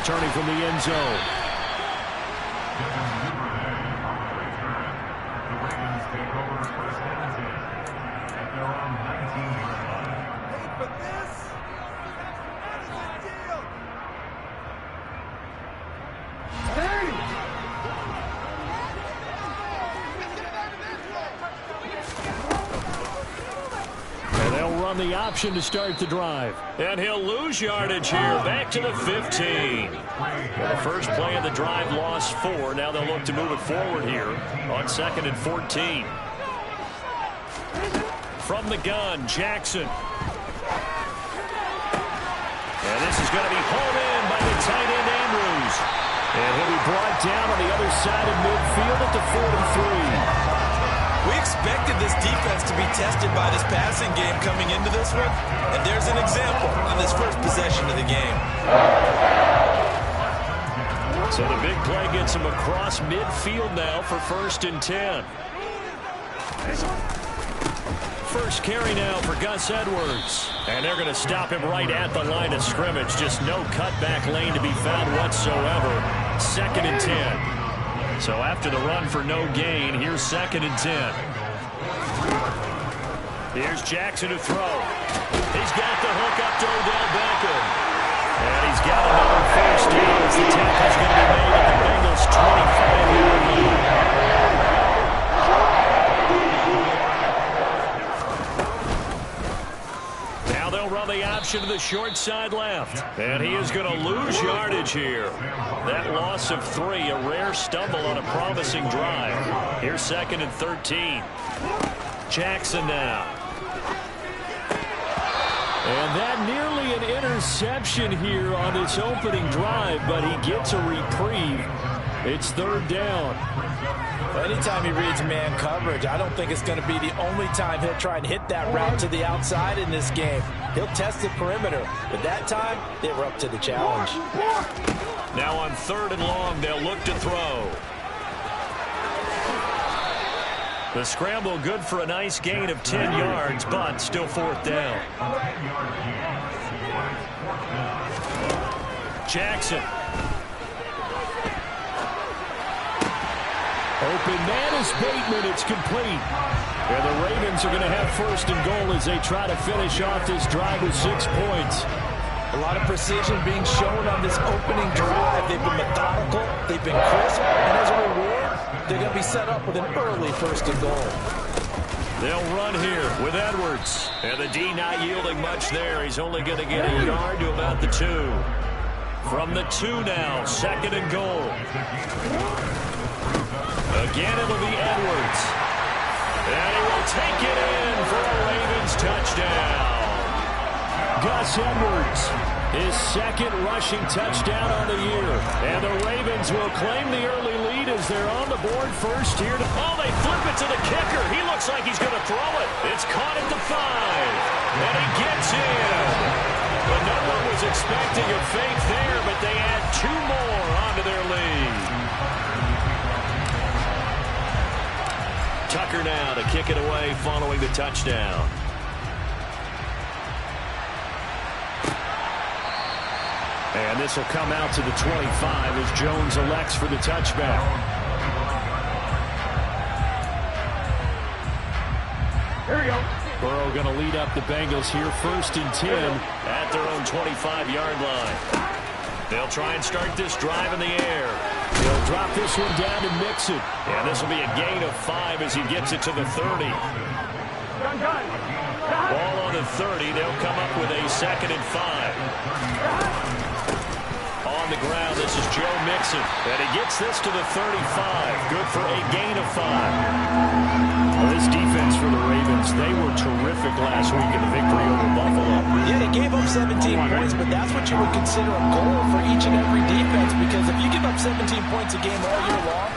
returning from the end zone. The option to start the drive. And he'll lose yardage here. Back to the 15. Well, the first play of the drive lost 4. Now they'll look to move it forward here on 2nd and 14. From the gun, Jackson. And this is going to be hauled in by the tight end, Andrews. And he'll be brought down on the other side of midfield at the 43. We expected this defense to be tested by this passing game coming into this one, and there's an example on this first possession of the game. So the big play gets him across midfield now for 1st and 10. First carry now for Gus Edwards. And they're going to stop him right at the line of scrimmage. Just no cutback lane to be found whatsoever. 2nd and 10. So after the run for no gain, here's 2nd and 10. Here's Jackson to throw. He's got the hook up to Odell Beckham. And he's got another first down as the tackle's going to be made at the Bengals' 25-yard line. Now they'll run the option to the short side left. And he is going to lose yardage here. That loss of 3, a rare stumble on a promising drive. Here's 2nd and 13. Jackson now. And that nearly an interception here on this opening drive, but he gets a reprieve. It's 3rd down. Anytime he reads man coverage, I don't think it's going to be the only time he'll try and hit that route to the outside in this game. He'll test the perimeter, but that time they were up to the challenge. Now on 3rd and long, they'll look to throw. The scramble good for a nice gain of 10 yards, but still 4th down. Jackson. Open man is Bateman. It's complete. And the Ravens are going to have 1st and goal as they try to finish off this drive with 6 points. A lot of precision being shown on this opening drive. They've been methodical, they've been crisp, and as a reward, they're going to be set up with an early 1st and goal. They'll run here with Edwards. And the D not yielding much there. He's only going to get a yard to about the 2. From the 2 now, 2nd and goal. Again, it'll be Edwards. And he will take it in for a Ravens touchdown. Gus Edwards, his 2nd rushing touchdown on the year. And the Ravens will claim the early lead as they're on the board first here. Oh, they flip it to the kicker. He looks like he's going to throw it. It's caught at the 5. And he gets in. But no one was expecting a fake there, but they add 2 more onto their lead. Tucker now to kick it away following the touchdown. And this will come out to the 25 as Jones elects for the touchback. Here we go. Burrow going to lead up the Bengals here, 1st and 10 at their own 25-yard line. They'll try and start this drive in the air. They'll drop this one down and mix it. And this will be a gain of 5 as he gets it to the 30. Ball on the 30. They'll come up with a 2nd and 5. On the ground, this is Joe Mixon. And he gets this to the 35. Good for a gain of 5. Well, this defense for the Ravens, they were terrific last week in the victory over Buffalo. Yeah, they gave up 17 points, but that's what you would consider a goal for each and every defense, because if you give up 17 points a game all year long,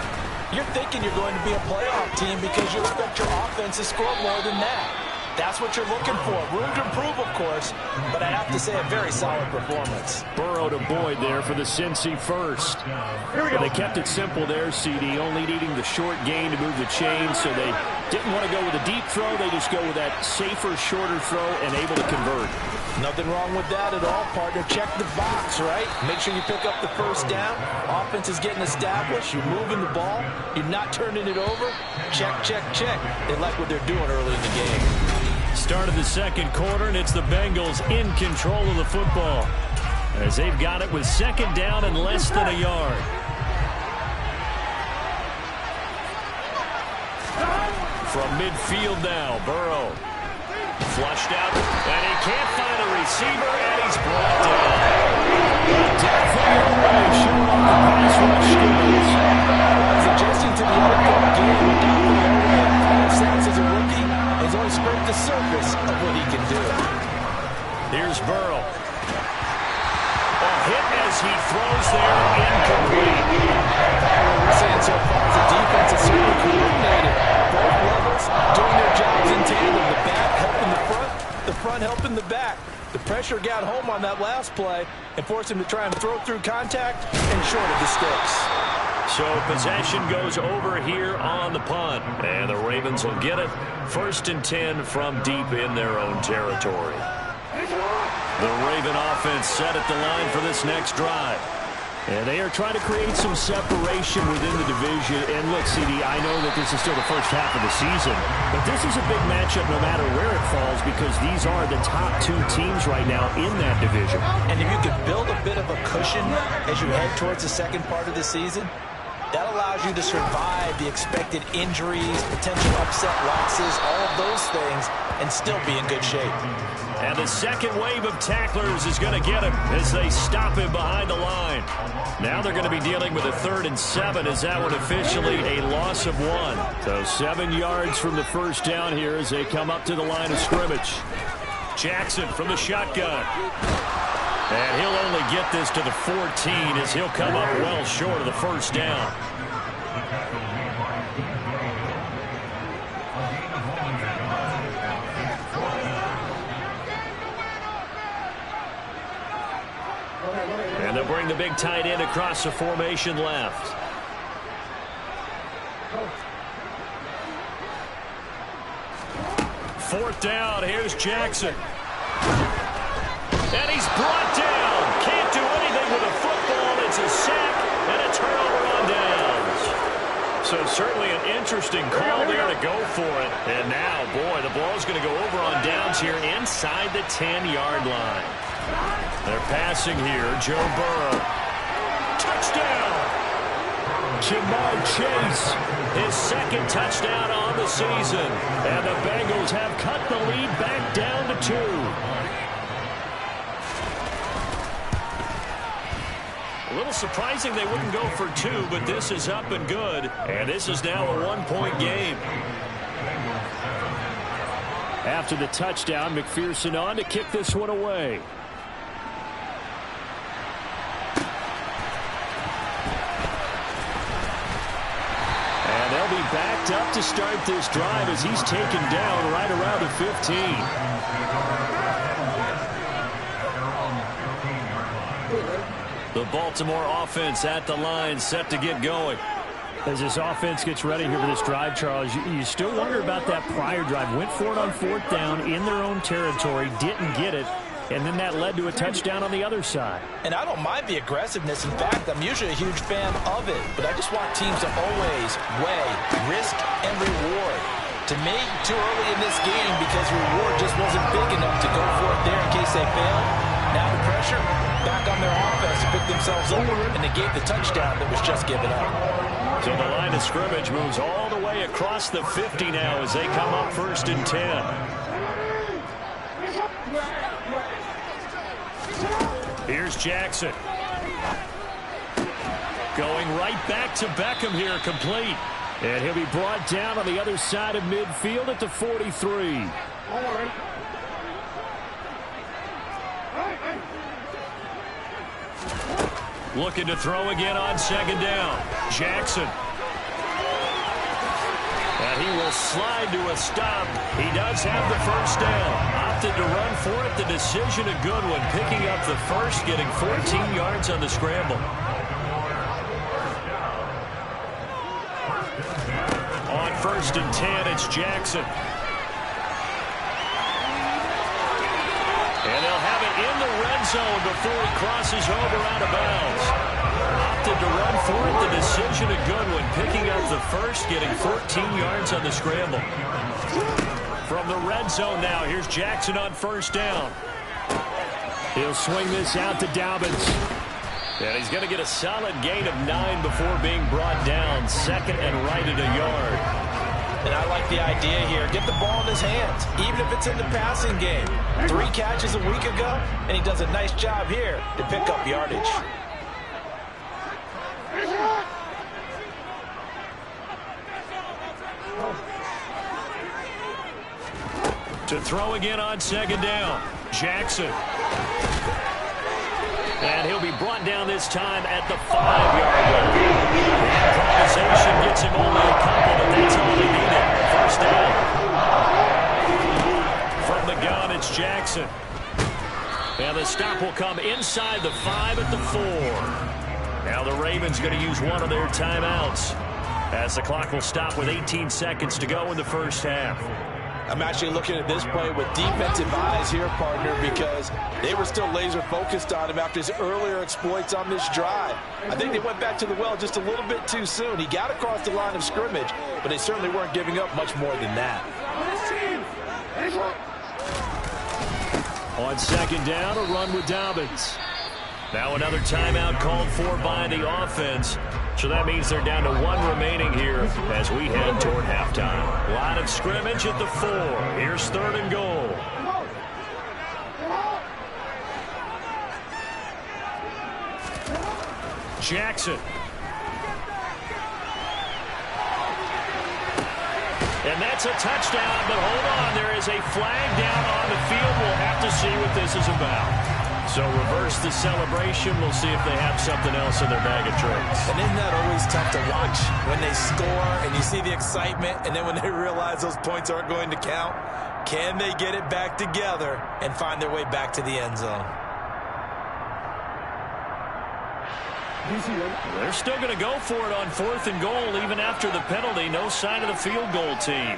you're thinking you're going to be a playoff team because you expect your offense to score more than that. That's what you're looking for. Room to improve, of course, but I have to say a very solid performance. Burrow to Boyd there for the Cincy first. Well, they kept it simple there, CD, only needing the short gain to move the chain, so they didn't want to go with a deep throw. They just go with that safer, shorter throw and able to convert. Nothing wrong with that at all, partner. Check the box, right? Make sure you pick up the first down. Offense is getting established. You're moving the ball. You're not turning it over. Check, check, check. They like what they're doing early in the game. Start of the second quarter, and it's the Bengals in control of the football as they've got it with second down and less than a yard. From midfield now, Burrow. Flushed out, and he can't find a receiver, and he's brought down. Definitely away, showing off the pass rush skills. He's adjusting to the NFL game without the overhead. 5 seconds as a rookie. He's only scraped the surface of what he can do. Here's Burrow. A hit as he throws there, incomplete. What we're saying so far is the defense is certainly coordinated. Both levels doing their jobs in tandem. The back helping the front helping the back. The pressure got home on that last play and forced him to try and throw through contact and short of the sticks. So possession goes over here on the punt. And the Ravens will get it. 1st and 10 from deep in their own territory. The Raven offense set at the line for this next drive. And they are trying to create some separation within the division. And look, CD, I know that this is still the first half of the season, but this is a big matchup no matter where it falls because these are the top 2 teams right now in that division. And if you could build a bit of a cushion as you head towards the second part of the season, that allows you to survive the expected injuries, potential upset losses, all of those things, and still be in good shape. And the second wave of tacklers is going to get him as they stop him behind the line. Now they're going to be dealing with a 3rd and 7 as that one officially a loss of 1. So 7 yards from the first down here as they come up to the line of scrimmage. Jackson from the shotgun. And he'll only get this to the 14 as he'll come up well short of the first down. And they'll bring the big tight end across the formation left. Fourth down, here's Jackson. And he's brought down. Can't do anything with a football. It's a sack and a turnover on downs. So certainly an interesting call there to go for it. And now, boy, the ball's going to go over on downs here inside the 10-yard line. They're passing here. Joe Burrow. Touchdown. Jamar Chase. His 2nd touchdown on the season. And the Bengals have cut the lead back down to 2. A little surprising they wouldn't go for 2, but this is up and good. And this is now a 1-point game. After the touchdown, McPherson on to kick this one away. And they'll be backed up to start this drive as he's taken down right around the 15. The Baltimore offense at the line, set to get going. As this offense gets ready here for this drive, Charles, you still wonder about that prior drive. Went for it on 4th down in their own territory, didn't get it, and then that led to a touchdown on the other side. And I don't mind the aggressiveness. In fact, I'm usually a huge fan of it, but I just want teams to always weigh risk and reward. To me, too early in this game because reward just wasn't big enough to go for it there in case they failed. Now the pressure back on their offense to pick themselves up, and they gave the touchdown that was just given up. So the line of scrimmage moves all the way across the 50 now as they come up 1st and 10. Here's Jackson. Going right back to Beckham here, complete. And he'll be brought down on the other side of midfield at the 43. Looking to throw again on 2nd down. Jackson. And he will slide to a stop. He does have the first down. Opted to run for it. The decision a good one. Picking up the first, getting 14 yards on the scramble. On 1st and 10, it's Jackson. And they'll have in the red zone before he crosses over out of bounds. Opted to run for it. The decision a good one. Picking up the first, getting 14 yards on the scramble. From the red zone now, here's Jackson on first down. He'll swing this out to Dobbins. And he's going to get a solid gain of 9 before being brought down. Second and right at a yard. And I like the idea here. Get the ball in his hands, even if it's in the passing game. 3 catches a week ago, and he does a nice job here to pick up yardage. To throw again on second down, Jackson. And he'll be brought down this time at the 5-yard line. Improvisation gets him only a couple, but that's all he needed. First down. From the gun, it's Jackson. And the stop will come inside the 5 at the 4. Now the Ravens going to use one of their timeouts, as the clock will stop with 18 seconds to go in the first half. I'm actually looking at this play with defensive eyes here, partner, because they were still laser focused on him after his earlier exploits on this drive. I think they went back to the well just a little bit too soon. He got across the line of scrimmage, but they certainly weren't giving up much more than that. On second down, a run with Dobbins. Now another timeout called for by the offense. So that means they're down to 1 remaining here as we head toward halftime. Line of scrimmage at the 4. Here's 3rd and goal. Jackson. And that's a touchdown, but hold on. There is a flag down on the field. We'll have to see what this is about. So reverse the celebration. We'll see if they have something else in their bag of tricks. And isn't that always tough to watch when they score and you see the excitement, and then when they realize those points aren't going to count? Can they get it back together and find their way back to the end zone? They're still going to go for it on 4th and goal even after the penalty. No sign of the field goal team.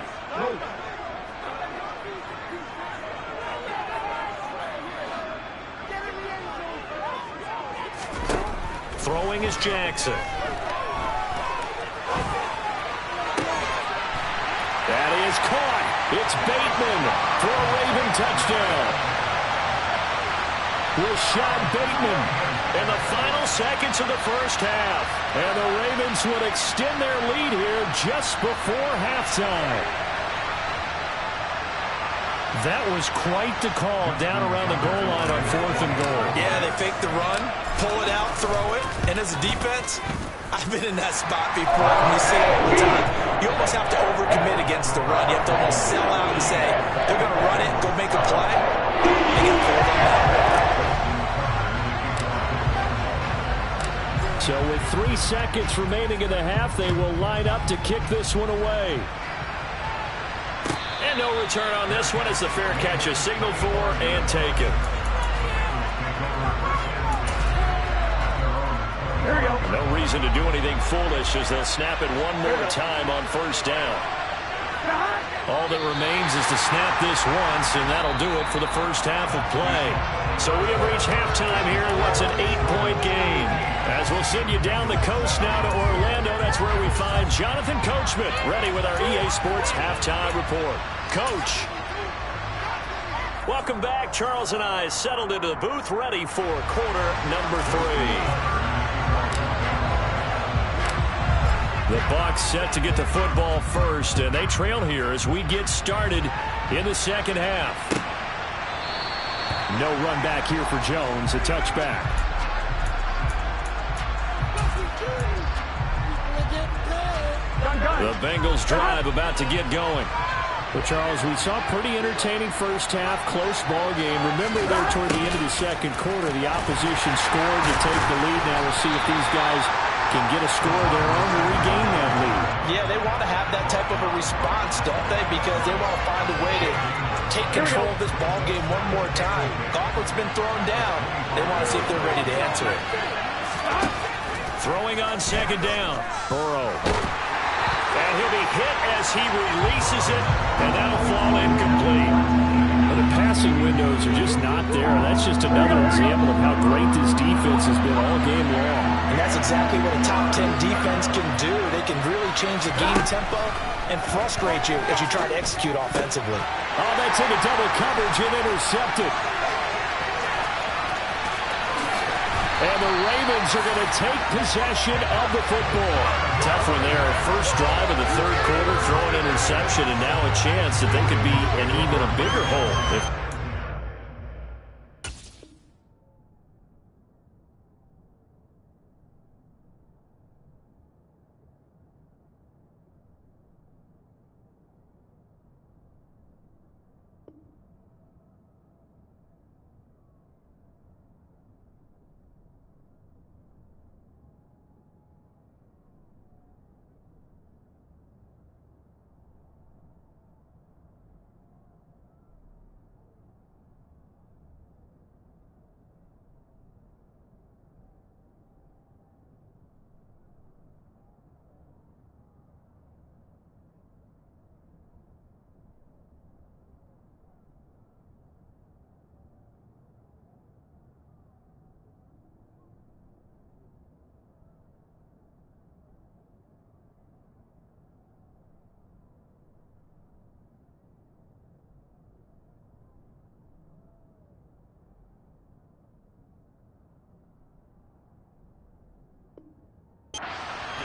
Throwing is Jackson. That is caught. It's Bateman for a Raven touchdown. Rashad Bateman in the final seconds of the first half. And the Ravens would extend their lead here just before halftime. That was quite the call down around the goal line on 4th and goal. Yeah, they fake the run, pull it out, throw it, and as a defense, I've been in that spot before, and we see it all the time. You almost have to overcommit against the run. You have to almost sell out and say, they're going to run it, go make a play. They get pulled on that. So with 3 seconds remaining in the half, they will line up to kick this one away. And no return on this one as the fair catch is signaled for and taken. There we go. No reason to do anything foolish as they'll snap it one more time on first down. All that remains is to snap this once, and that'll do it for the first half of play. So we have reached halftime here in what's an 8-point game. As we'll send you down the coast now to Orlando, that's where we find Jonathan Coachman ready with our EA Sports Halftime Report. Coach. Welcome back. Charles and I settled into the booth ready for quarter number 3. The Bucs set to get the football first, and they trail here as we get started in the second half. No run back here for Jones, a touchback. The Bengals drive about to get going. But, Charles, we saw a pretty entertaining first half, close ball game. Remember, there toward the end of the second quarter, the opposition scored to take the lead. Now we'll see if these guys can get a score of their own to regain that lead. Yeah, they want to have that type of a response, don't they? Because they want to find a way to take control of this ball game one more time. Gauntlet's been thrown down. They want to see if they're ready to answer it. Throwing on second down, Burrow. And he'll be hit as he releases it, and that'll fall incomplete. Well, the passing windows are just not there. That's just another example of how great this defense has been all game long. And that's exactly what a top 10 defense can do. They can really change the game tempo and frustrate you as you try to execute offensively. Oh, that's into double coverage and intercepted. And the Ravens are going to take possession of the football. Tough one there. First drive of the third quarter, throw an interception, and now a chance that they could be in even a bigger hole.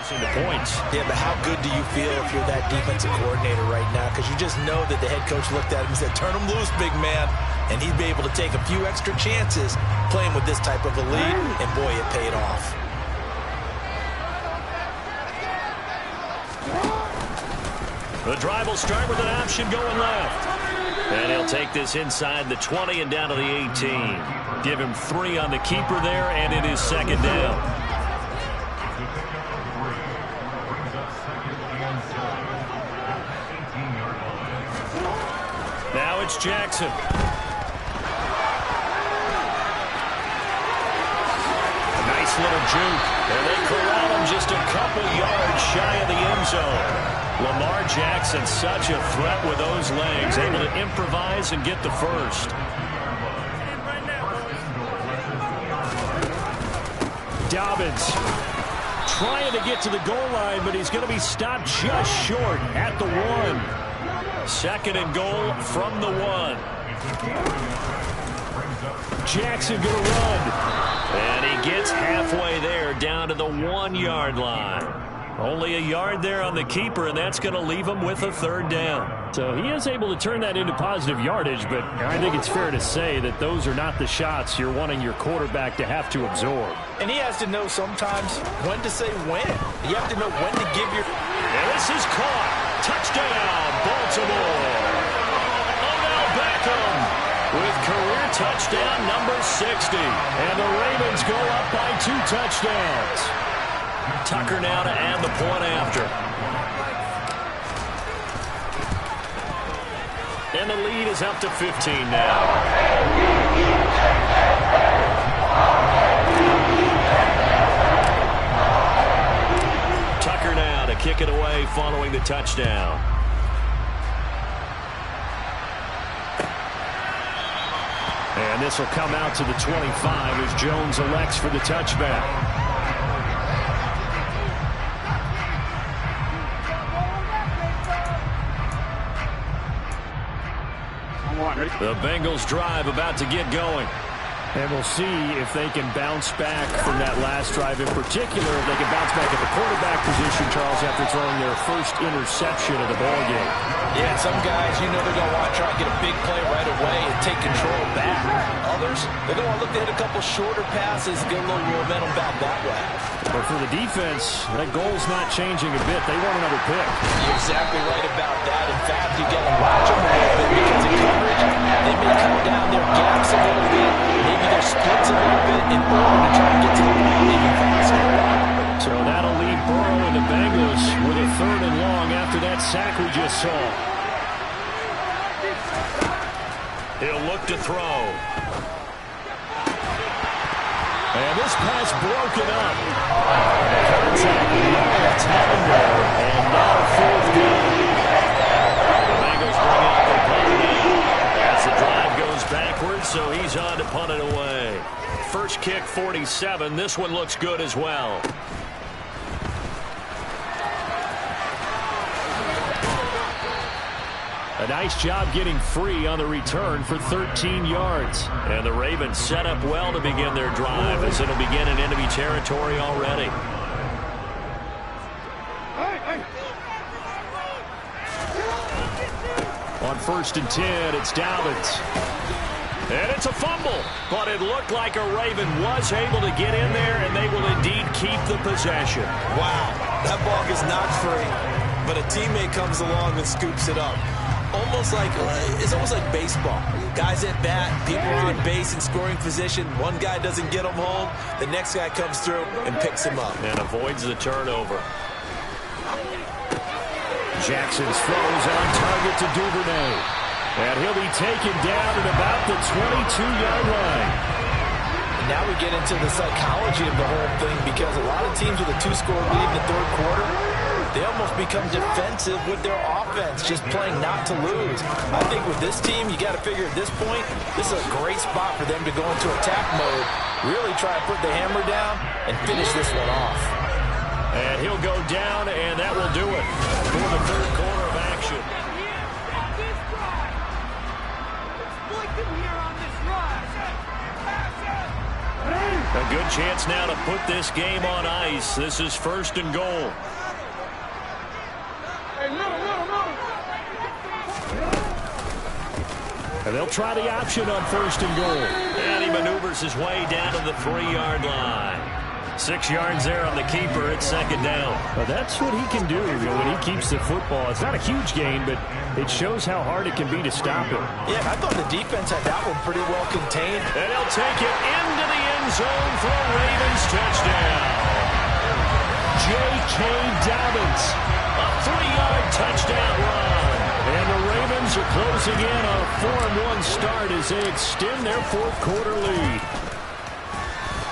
Into points. Yeah, but how good do you feel if you're that defensive coordinator right now? Because you just know that the head coach looked at him and said, turn him loose, big man. And he'd be able to take a few extra chances playing with this type of a lead. And boy, it paid off. The drive will start with an option going left. And he'll take this inside the 20 and down to the 18. Give him 3 on the keeper there, and it is second down. Now it's Jackson. A nice little juke. And they corral him just a couple yards shy of the end zone. Lamar Jackson, such a threat with those legs. Able to improvise and get the first. Dobbins trying to get to the goal line, but he's going to be stopped just short at the 1. Second and goal from the 1. Jackson going to run. And he gets halfway there down to the 1-yard line. Only a yard there on the keeper, and that's going to leave him with a third down. So he is able to turn that into positive yardage, but I think it's fair to say that those are not the shots you're wanting your quarterback to have to absorb. And he has to know sometimes when to say when. You have to know when to give your... And this is caught. Touchdown, Baltimore. Odell Beckham with career touchdown number 60. And the Ravens go up by 2 touchdowns. Tucker now to add the point after. And the lead is up to 15 now. Tucker now to kick it away following the touchdown. And this will come out to the 25 as Jones elects for the touchback. The Bengals drive about to get going. And we'll see if they can bounce back from that last drive in particular. If they can bounce back at the quarterback position, Charles, after throwing their first interception of the ballgame. Yeah, some guys, you know they're going to want to try and get a big play right away and take control back. Others, they're going to want to look to hit a couple shorter passes, get a little momentum back that way. But for the defense, that goal's not changing a bit. They want another pick. You're exactly right about that. In fact, you get to watch them a little bit because in coverage, they may cut down their gaps a little bit, maybe their splits a little bit in order to try to get to the line even faster. So that'll leave Burrow and the Bengals with a 3rd and long after that sack we just saw. He'll look to throw. And this pass broken up. Contact left and now 4th down. The Bengals bring out their play as the drive first kick 47. This one looks good as well. A nice job getting free on the return for 13 yards. And the Ravens set up well to begin their drive as it'll begin in enemy territory already. On 1st and 10, it's Dobbins. And it's a fumble. But it looked like a Raven was able to get in there, and they will indeed keep the possession. Wow, that ball gets knocked free, but a teammate comes along and scoops it up. It's almost like baseball. Guys at bat, people are on base in scoring position. One guy doesn't get him home. The next guy comes through and picks him up. And avoids the turnover. Jackson's throws on target to Duvernay. And he'll be taken down at about the 22-yard line. And now we get into the psychology of the whole thing, because a lot of teams with a 2-score lead in the third quarter, they almost become defensive with their offense, just playing not to lose. I think with this team, you got to figure at this point, this is a great spot for them to go into attack mode, really try to put the hammer down and finish this one off. And he'll go down, and that will do it for the third quarter of action. A good chance now to put this game on ice. This is 1st and goal. And they'll try the option on 1st and goal. And he maneuvers his way down to the 3-yard line. 6 yards there on the keeper. It's 2nd down. Well, that's what he can do when he keeps the football. It's not a huge gain, but it shows how hard it can be to stop him. Yeah, I thought the defense had that one pretty well contained. And he'll take it into the end zone for a Ravens touchdown. J.K. Dobbins, a 3-yard touchdown run. And the Ravens are closing in on a 4-1 start as they extend their fourth quarter lead.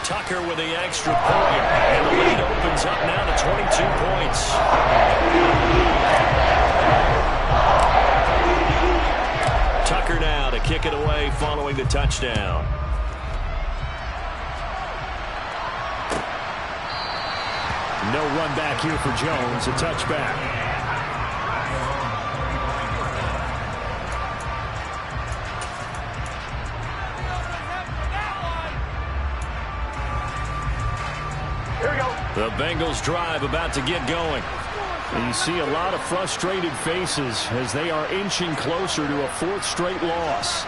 Tucker with the extra point, and the lead opens up now to 22 points. Tucker now to kick it away following the touchdown. No run back here for Jones, a touchback. The Bengals drive about to get going. And you see a lot of frustrated faces as they are inching closer to a 4th straight loss.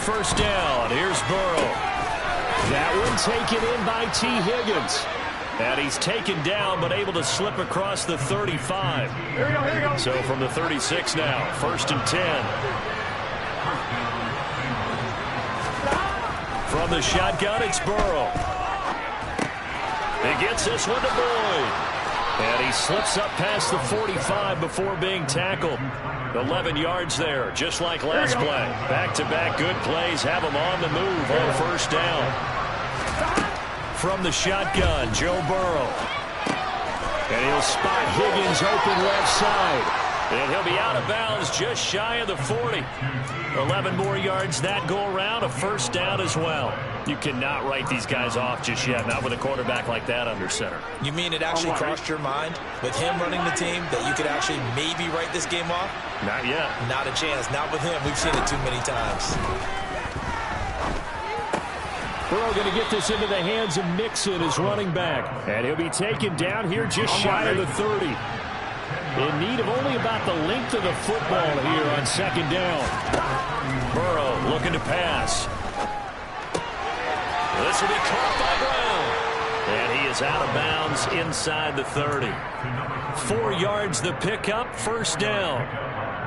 1st down. Here's Burrow. That one taken in by T. Higgins. And he's taken down but able to slip across the 35. So from the 36 now, 1st and 10. From the shotgun, it's Burrow. He gets this one to Boyd. And he slips up past the 45 before being tackled. 11 yards there, just like last play. Back-to-back good plays have him on the move on 1st down. From the shotgun, Joe Burrow. And he'll spot Higgins open left side. And he'll be out of bounds just shy of the 40. 11 more yards that go around, a 1st down as well. You cannot write these guys off just yet, not with a quarterback like that under center. You mean it actually crossed your mind with him running the team that you could actually maybe write this game off? Not yet. Not a chance. Not with him. We've seen it too many times. Burrow going to get this into the hands of Mixon as running back. And he'll be taken down here just shy of the 30. In need of only about the length of the football here on 2nd down. Burrow looking to pass. This will be caught by Brown. And he is out of bounds inside the 30. 4 yards the pickup, 1st down.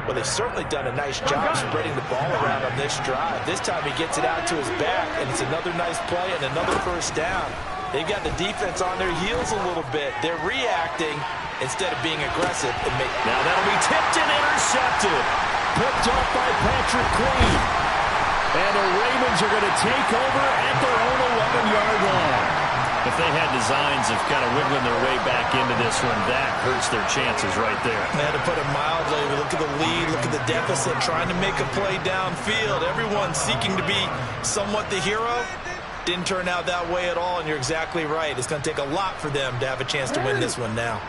Well, they've certainly done a nice job spreading the ball around on this drive. This time he gets it out to his back, and it's another nice play and another 1st down. They've got the defense on their heels a little bit. They're reacting instead of being aggressive. Now that'll be tipped and intercepted. Picked off by Patrick Queen. And the Ravens are going to take over at their own 11-yard line. If they had designs Ravens have kind of wiggling their way back into this one. That hurts their chances right there. Man, to put it mildly, look at the lead, look at the deficit, trying to make a play downfield. Everyone seeking to be somewhat the hero. Didn't turn out that way at all, and you're exactly right. It's going to take a lot for them to have a chance to win this one now.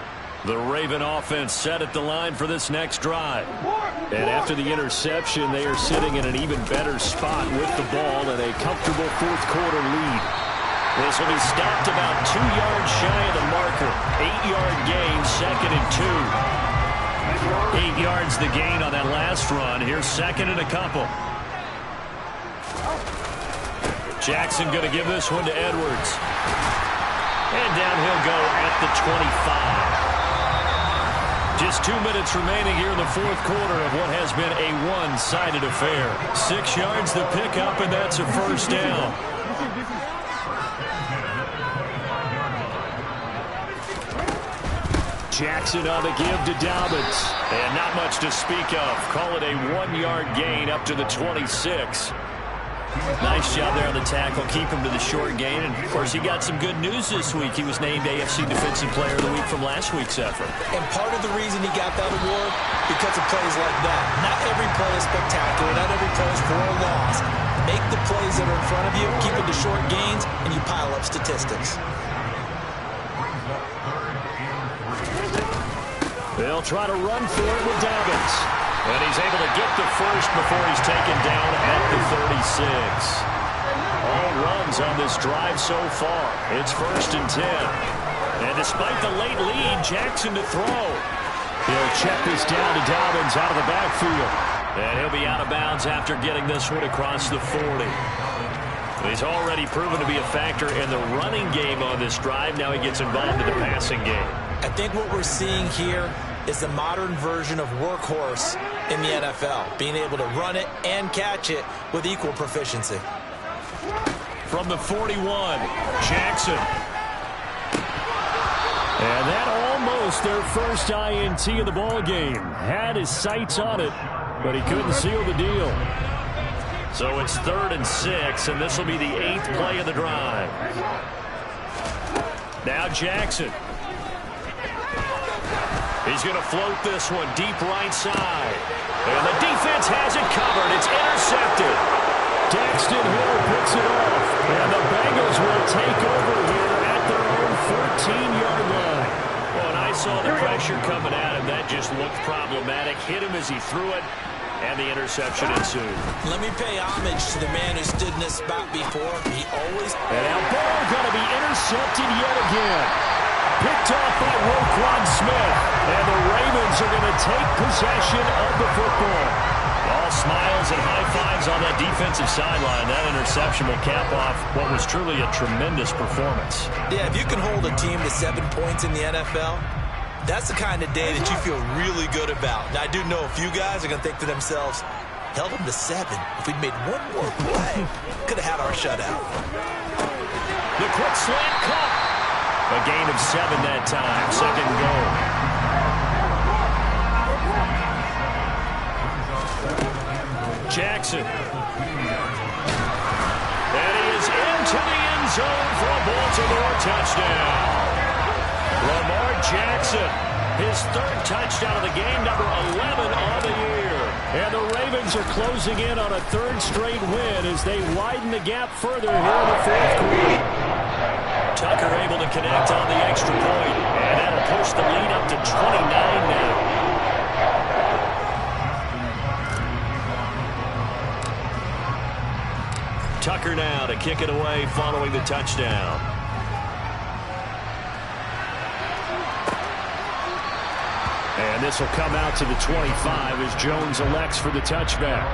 The Raven offense set at the line for this next drive. And after the interception, they are sitting in an even better spot with the ball and a comfortable fourth quarter lead. This will be stopped about 2 yards shy of the marker. 8-yard gain, 2nd and 2. 8 yards the gain on that last run. Here's 2nd and a couple. Jackson going to give this one to Edwards. And down he'll go at the 25. Just 2 minutes remaining here in the fourth quarter of what has been a one-sided affair. 6 yards the pickup, and that's a first down. Jackson on the give to Dobbins. And not much to speak of. Call it a 1-yard gain up to the 26. Nice job there on the tackle. Keep him to the short gain. And, of course, he got some good news this week. He was named AFC Defensive Player of the Week from last week's effort. And part of the reason he got that award, because of plays like that. Not every play is spectacular. Not every play is for a loss. Make the plays that are in front of you, keep it to short gains, and you pile up statistics. They'll try to run for it with Dobbins. And he's able to get the first before he's taken down at the 36. All runs on this drive so far. It's 1st and 10. And despite the late lead, Jackson to throw. He'll check this down to Dobbins out of the backfield. And he'll be out of bounds after getting this one across the 40. He's already proven to be a factor in the running game on this drive. Now he gets involved in the passing game. I think what we're seeing here is the modern version of workhorse in the NFL, being able to run it and catch it with equal proficiency. From the 41, Jackson. And that almost their first INT of the ball game. Had his sights on it, but he couldn't seal the deal. So it's 3rd and 6, and this will be the 8th play of the drive. Now Jackson. He's going to float this one deep right side. And the defense has it covered. It's intercepted. Daxton Hill picks it off. And the Bengals will take over here at their own 14-yard line. Well, and I saw the pressure coming at him. That just looked problematic. Hit him as he threw it. And the interception ensued. Let me pay homage to the man who stood in this spot before. He always... And now ball going to be intercepted yet again. Picked off by Roquan Smith. And the Ravens are going to take possession of the football. All smiles and high fives on that defensive sideline. That interception will cap off what was truly a tremendous performance. Yeah, if you can hold a team to 7 points in the NFL, that's the kind of day that you feel really good about. Now, I do know a few guys are going to think to themselves, held them to 7. If we'd made one more play, could have had our shutout. The quick slant cut. A gain of 7 that time. 2nd and goal. Jackson. And he is into the end zone for a Baltimore touchdown. Lamar Jackson, his 3rd touchdown of the game, number 11 on the year. And the Ravens are closing in on a 3rd straight win as they widen the gap further here in the 4th quarter. Tucker able to connect on the extra point, and that'll push the lead up to 29 now. Tucker now to kick it away following the touchdown. And this will come out to the 25 as Jones elects for the touchback.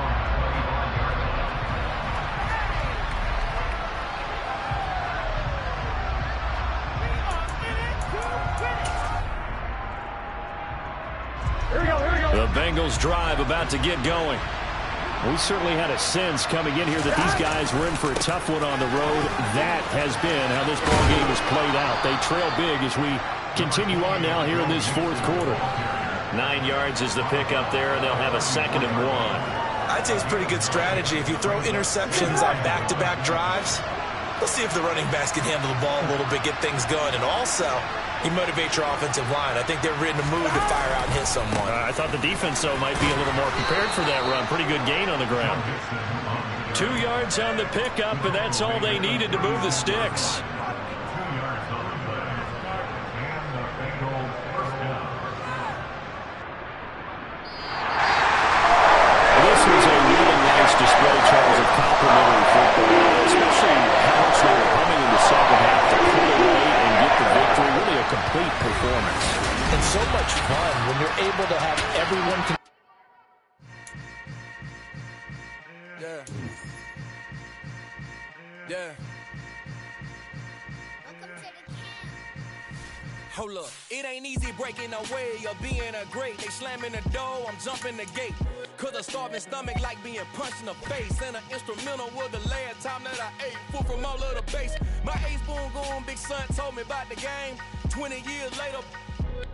The Bengals drive about to get going. We certainly had a sense coming in here that these guys were in for a tough one on the road. That has been how this ball game has played out. They trail big as we continue on now here in this 4th quarter. 9 yards is the pickup there, and they'll have a 2nd and 1. I'd say it's pretty good strategy. If you throw interceptions on back-to-back drives, Let's see if the running backs can handle the ball a little bit, get things going, and also you motivate your offensive line. I think they're in the mood to fire out and hit someone. I thought the defense, though, might be a little more prepared for that run. Pretty good gain on the ground. 2 yards on the pickup, and that's all they needed to move the sticks. This was a really nice display, Charles, of complimentary football, especially how much they were coming in the second half to pull away and get the victory. Really a complete performance. And so much fun when you're able to have everyone. Yeah. Hold up, it ain't easy breaking away or being a great. They slamming the door, I'm jumping the gate. Cause a starving stomach like being punched in the face. And an instrumental was the last time that I ate. Food from all of the base. My ace boom goon, big son told me about the game. 20 years later,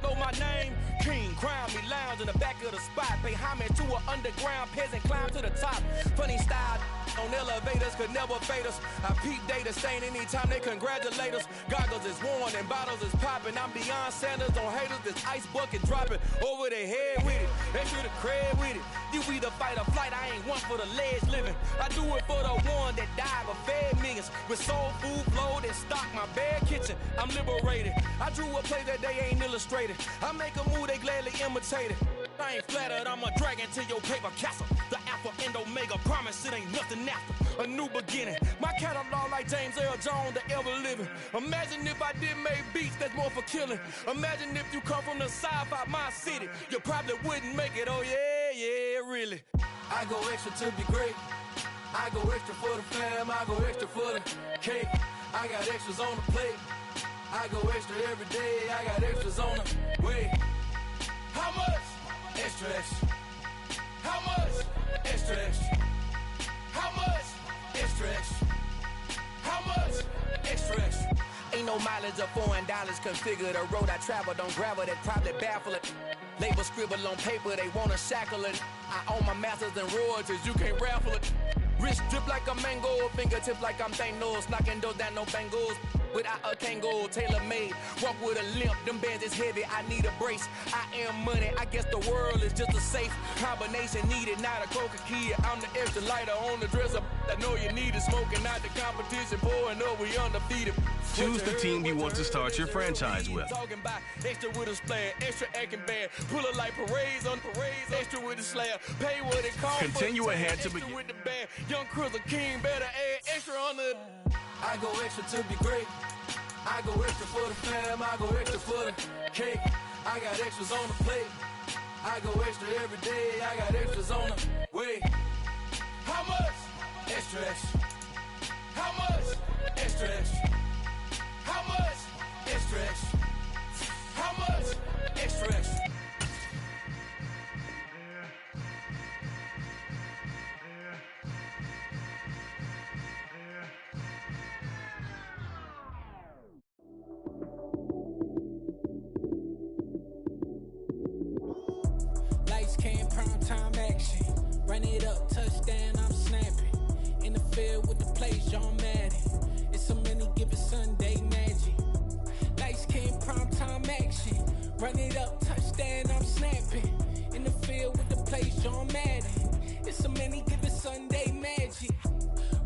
know my name. King, crown me, lounge in the back of the spot. Pay homage to an underground peasant, climb to the top. Funny style on elevators could never fade us. I peep data stain anytime they congratulate us. Goggles is worn and bottles is popping. I'm Deion Sanders on haters, this ice bucket dropping over their head with it. They should have cred with it. You either fight or flight, I ain't one for the ledge living. I do it for the one that died but fed millions. With soul food flowed and stocked my bare kitchen. I'm liberated. I drew a play that they ain't illustrated. I make a move, they gladly imitate it. I ain't flattered, I'm a dragon to your paper castle. The Alpha and Omega, promise it ain't nothing after. A new beginning. My catalog like James Earl Jones, the ever living. Imagine if I did make beats that's more for killing. Imagine if you come from the sci-fi, my city. You probably wouldn't make it, oh yeah, really. I go extra to be great. I go extra for the fam, I go extra for the cake. I got extras on the plate. I go extra every day, I got extras on the way. How much? Extra, extra. How much? Extra, extra. How much? Extra, extra. How much? Extra, extra. Ain't no mileage of $4 configure the road I travel. Don't gravel that probably baffle it. Label scribble on paper, they wanna shackle it. I own my masters and royalties, you can't raffle it. Wrist drip like a mango, fingertips like I'm Thanos. Knocking doors down, no bangles. Without a Kangol, tailor-made. Walk with a limp, them bands is heavy, I need a brace. I am money, I guess the world is just a safe combination needed, not a coca kid. I'm the extra lighter on the dresser. I know you need it, smoking out the competition, pouring up, we undefeated. Choose the team you want to start your franchise with. Talking about extra with a splash, extra acting bad. Pull it like parades on parades, extra with the slab. Pay what it costs. Continue ahead to begin. begin. With the band. Young Cruiser King, better add extra on the. I go extra to be great. I go extra for the fam, I go extra for the cake. I got extras on the plate. I go extra every day, I got extras on the way. How much? Extra, extra. How much? Extra, extra. How much? Extra, extra. How much? Extra, extra. Lights came, prime time action. Run it up, touchdown, I'm snapping. In the field with the plays, John Madden. It's a many given Sunday magic. Lights came, prime time action. Run it up, touchdown, I'm snapping. In the field with the plays, John Madden. It's a many given Sunday magic.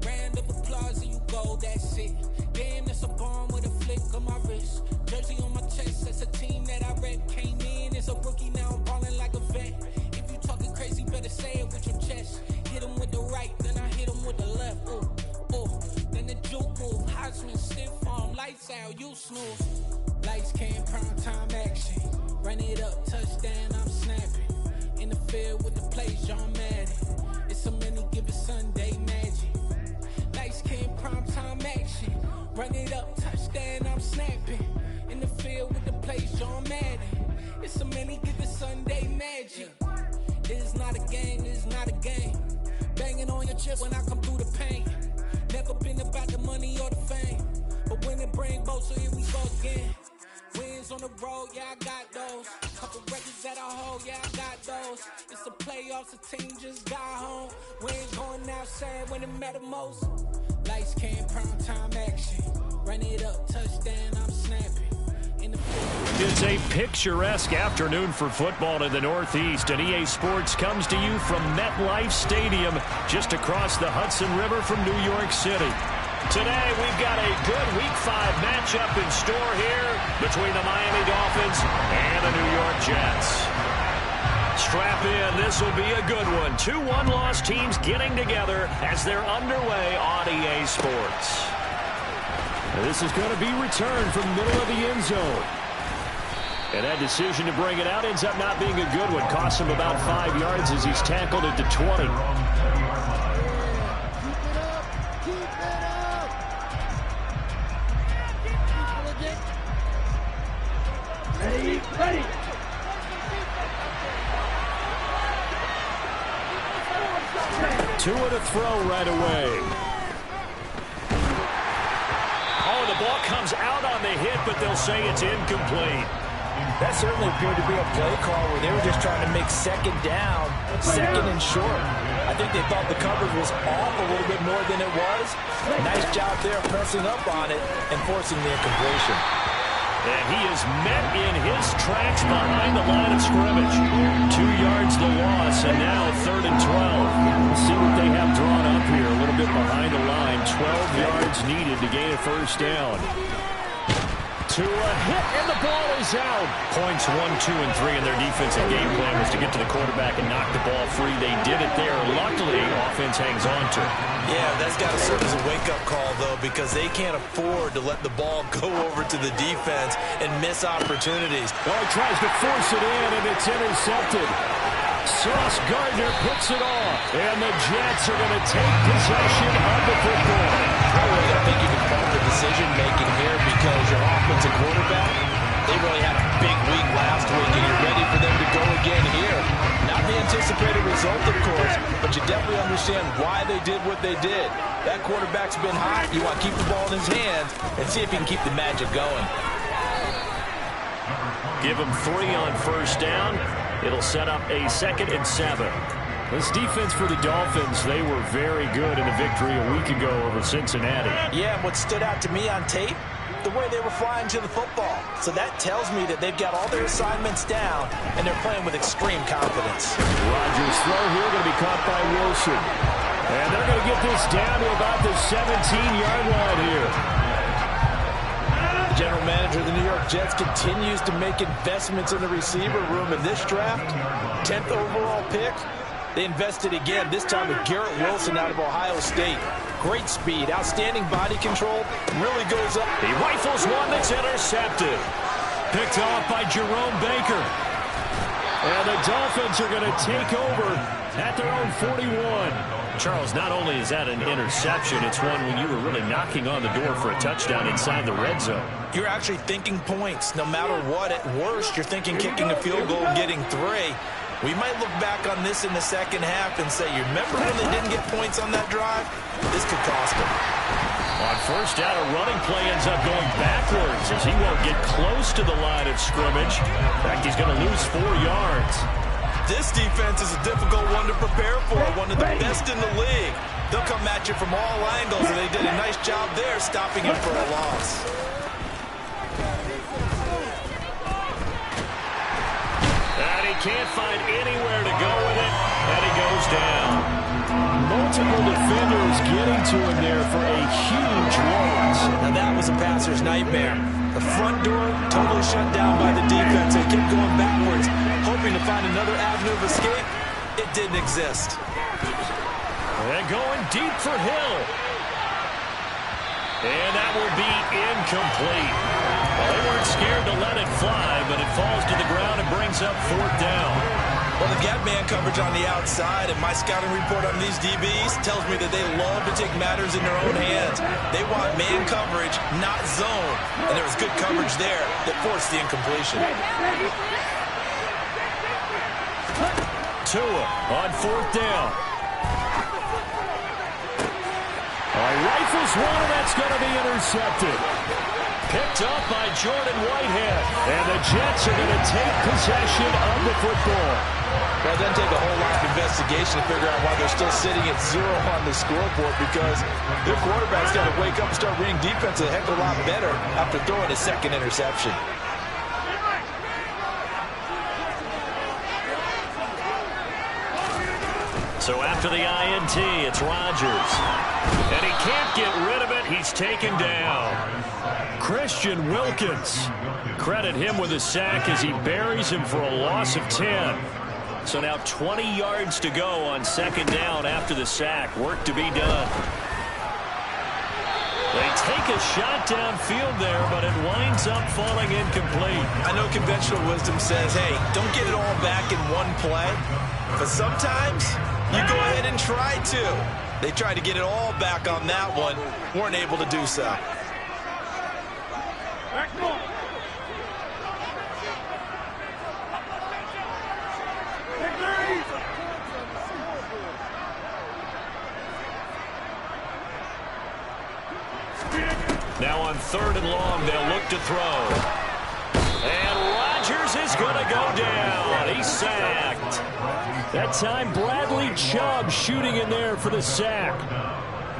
Round of applause and you go, that's it. Damn, that's a bomb with a flick on my wrist. Jersey on my chest, that's a team that I rep. Came in as a rookie, now I'm balling like a vet. If you talking crazy, better say it with your chest. Hit him with the right, then I hit him with the left. Ooh, ooh. Then the juke move, Heisman, stiff arm, lights out, you snooze. Lights came, prime time action. Run it up, touchdown, I'm snapping. In the field with the plays, John Madden. It's a many given Sunday magic. Lights came, prime time action. Run it up, touchdown, I'm snapping. In the field with the plays, John Madden. It's a many given Sunday magic. It is not a game, it is not a game. Banging on your chest when I come through the pain. Never been about the money or the fame. But when it bring both, so here we go again. Wins on the road, yeah, I got those. Couple records that I hold, yeah, I got those. It's the playoffs, the team just got home. We ain't going outside when it matter most. Lights, cam, prime time action. Run it up, touchdown, I'm snapping. It's a picturesque afternoon for football in the Northeast, and EA Sports comes to you from MetLife Stadium, just across the Hudson River from New York City. Today, we've got a good Week 5 matchup in store here between the Miami Dolphins and the New York Jets. Strap in, this will be a good one. 2 one-loss teams getting together as they're underway on EA Sports. This is going to be returned from the middle of the end zone. And that decision to bring it out ends up not being a good one. Costs him about 5 yards as he's tackled at the 20. Ready. Tua to throw right away. Oh, the ball comes out on the hit, but they'll say it's incomplete. That certainly appeared to be a play call where they were just trying to make second down, second and short. I think they thought the coverage was off a little bit more than it was. Nice job there pressing up on it and forcing the incompletion. And he is met in his tracks behind the line of scrimmage. 2 yards the loss, and now 3rd and 12. Let's see what they have drawn up here. A little bit behind the line. 12 yards needed to gain a first down. To a hit, and the ball is out. Points 1, 2, and 3 in their defensive game plan was to get to the quarterback and knock the ball free. They did it there. Luckily, offense hangs on to it. Yeah, that's got to serve as a wake-up call, though, because they can't afford to let the ball go over to the defense and miss opportunities. Well, he tries to force it in, and it's intercepted. Sauce Gardner picks it off, and the Jets are going to take possession of the football. I really think you can fault the decision-making here because your offensive quarterback, they really had a big week last week, and you're ready for them to go again here. Not the anticipated result, of course, but you definitely understand why they did what they did. That quarterback's been hot. You want to keep the ball in his hands and see if he can keep the magic going. Give him 3 on first down. It'll set up a 2nd and 7. This defense for the Dolphins, they were very good in the victory a week ago over Cincinnati. Yeah, and what stood out to me on tape, the way they were flying to the football. So that tells me that they've got all their assignments down, and they're playing with extreme confidence. Rodgers' throw here going to be caught by Wilson. And they're going to get this down to about the 17-yard line here. The general manager of the New York Jets continues to make investments in the receiver room in this draft. 10th overall pick. They invested again, this time with Garrett Wilson out of Ohio State. Great speed, outstanding body control, really goes up. He rifles one that's intercepted. Picked off by Jerome Baker. And the Dolphins are going to take over at their own 41. Charles, not only is that an interception, it's one when you were really knocking on the door for a touchdown inside the red zone. You're actually thinking points. No matter what, at worst, you're thinking kicking a field goal and getting 3. We might look back on this in the second half and say, you remember when they didn't get points on that drive? This could cost them. On first down, a running play ends up going backwards as he won't get close to the line of scrimmage. In fact, he's going to lose 4 yards. This defense is a difficult one to prepare for, one of the best in the league. They'll come at you from all angles, and they did a nice job there stopping him for a loss. And he can't find anywhere to go with it, and he goes down. Multiple defenders getting to him there for a huge loss. Now that was a passer's nightmare. The front door totally shut down by the defense. They kept going backwards, hoping to find another avenue of escape. It didn't exist. And going deep for Hill. And that will be incomplete. Well, they weren't scared to let it fly, but it falls to the ground and brings up 4th down. Well, they got man coverage on the outside, and my scouting report on these DBs tells me that they love to take matters in their own hands. They want man coverage, not zone. And there was good coverage there that forced the incompletion. Tua on 4th down. Rifles one, and that's going to be intercepted. Picked up by Jordan Whitehead. And the Jets are going to take possession of the football. Well, it doesn't take a whole lot of investigation to figure out why they're still sitting at 0 on the scoreboard, because their quarterback's got to wake up and start reading defense a heck of a lot better after throwing a second interception. So after the INT, it's Rodgers. And he can't get rid of it. He's taken down. Christian Wilkins. Credit him with a sack as he buries him for a loss of 10. So now 20 yards to go on second down after the sack. Work to be done. They take a shot downfield there, but it winds up falling incomplete. I know conventional wisdom says, hey, don't get it all back in one play. But sometimes you go ahead and try to. They tried to get it all back on that one. Weren't able to do so. Now on 3rd and long, they'll look to throw. And Rodgers is going to go down. He's sacked. That time, Bradley Chubb shooting in there for the sack.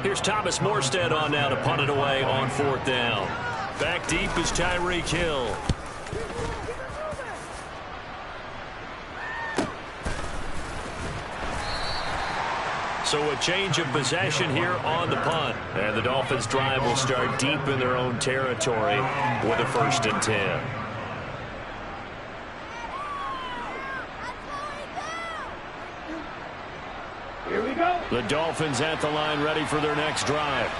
Here's Thomas Morstead on now to punt it away on 4th down. Back deep is Tyreek Hill. So a change of possession here on the punt. And the Dolphins' drive will start deep in their own territory with a 1st and 10. Here we go. The Dolphins at the line ready for their next drive.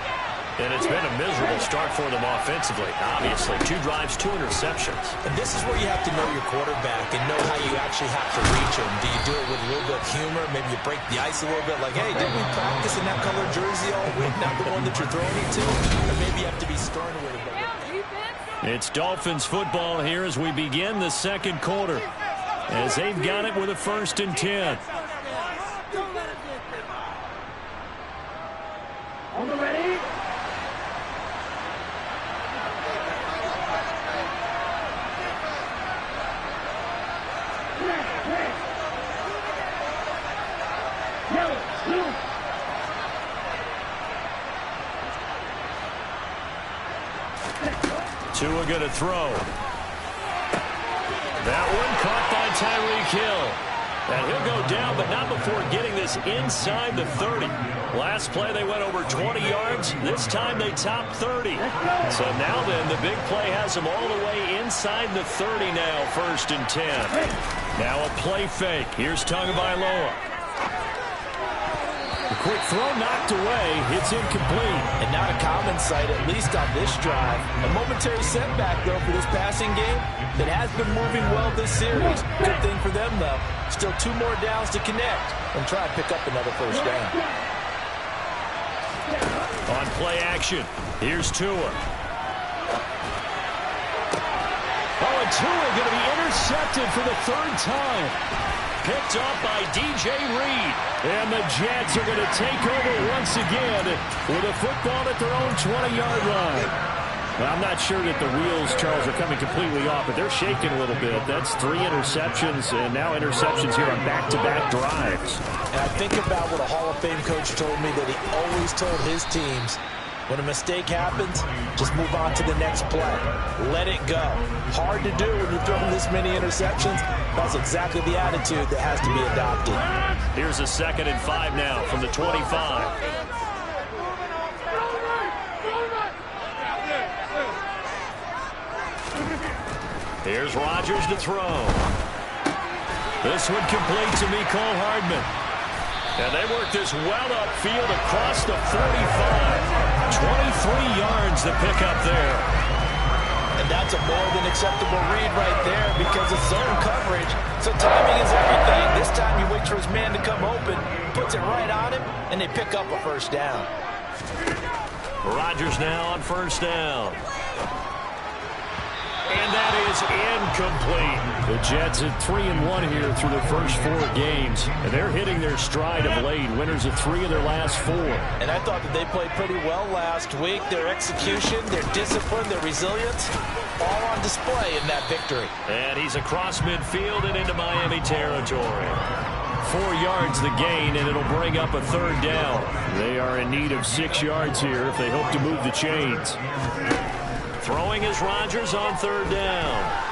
And it's been a miserable start for them offensively. Obviously, 2 drives, 2 interceptions. And this is where you have to know your quarterback and know how you actually have to reach him. Do you do it with a little bit of humor? Maybe you break the ice a little bit, like, hey, didn't we practice in that color jersey all week, not the one that you're throwing it to? Or maybe you have to be stern with it. It's Dolphins football here as we begin the second quarter, as they've got it with a 1st and 10. On the ready. Tua going to throw. That one caught by Tyreek Hill. And he'll go down, but not before getting this inside the 30. Last play, they went over 20 yards. This time, they topped 30. So now then, the big play has them all the way inside the 30 now, 1st and 10. Now a play fake. Here's Tagovailoa. The quick throw knocked away. It's incomplete. And not a common sight, at least on this drive. A momentary setback, though, for this passing game that has been moving well this series. Good thing for them, though. Still 2 more downs to connect and try and pick up another 1st down. On play action, here's Tua. Oh, and Tua going to be intercepted for the 3rd time. Picked up by DJ Reed. And the Jets are going to take over once again with a football at their own 20-yard line. Well, I'm not sure that the wheels, Charles, are coming completely off, but they're shaking a little bit. That's 3 interceptions, and now interceptions here on back-to-back drives. And I think about what a Hall of Fame coach told me, that he always told his teams, when a mistake happens, just move on to the next play. Let it go. Hard to do when you're throwing this many interceptions. That's exactly the attitude that has to be adopted. Here's a 2nd and 5 now from the 25. Here's Rodgers to throw. This one complete to Mecole Hardman. And they work this well upfield across the 45. 23 yards to pick up there. And that's a more than acceptable read right there, because it's zone coverage. So timing is everything. This time he waits for his man to come open, puts it right on him, and they pick up a 1st down. Rodgers now on 1st down. And that is incomplete. The Jets at 3-1 here through their first 4 games. And they're hitting their stride of late. Winners of 3 of their last 4. And I thought that they played pretty well last week. Their execution, their discipline, their resilience, all on display in that victory. And he's across midfield and into Miami territory. 4 yards the gain, and it'll bring up a 3rd down. They are in need of 6 yards here if they hope to move the chains. Throwing is Rodgers on 3rd down.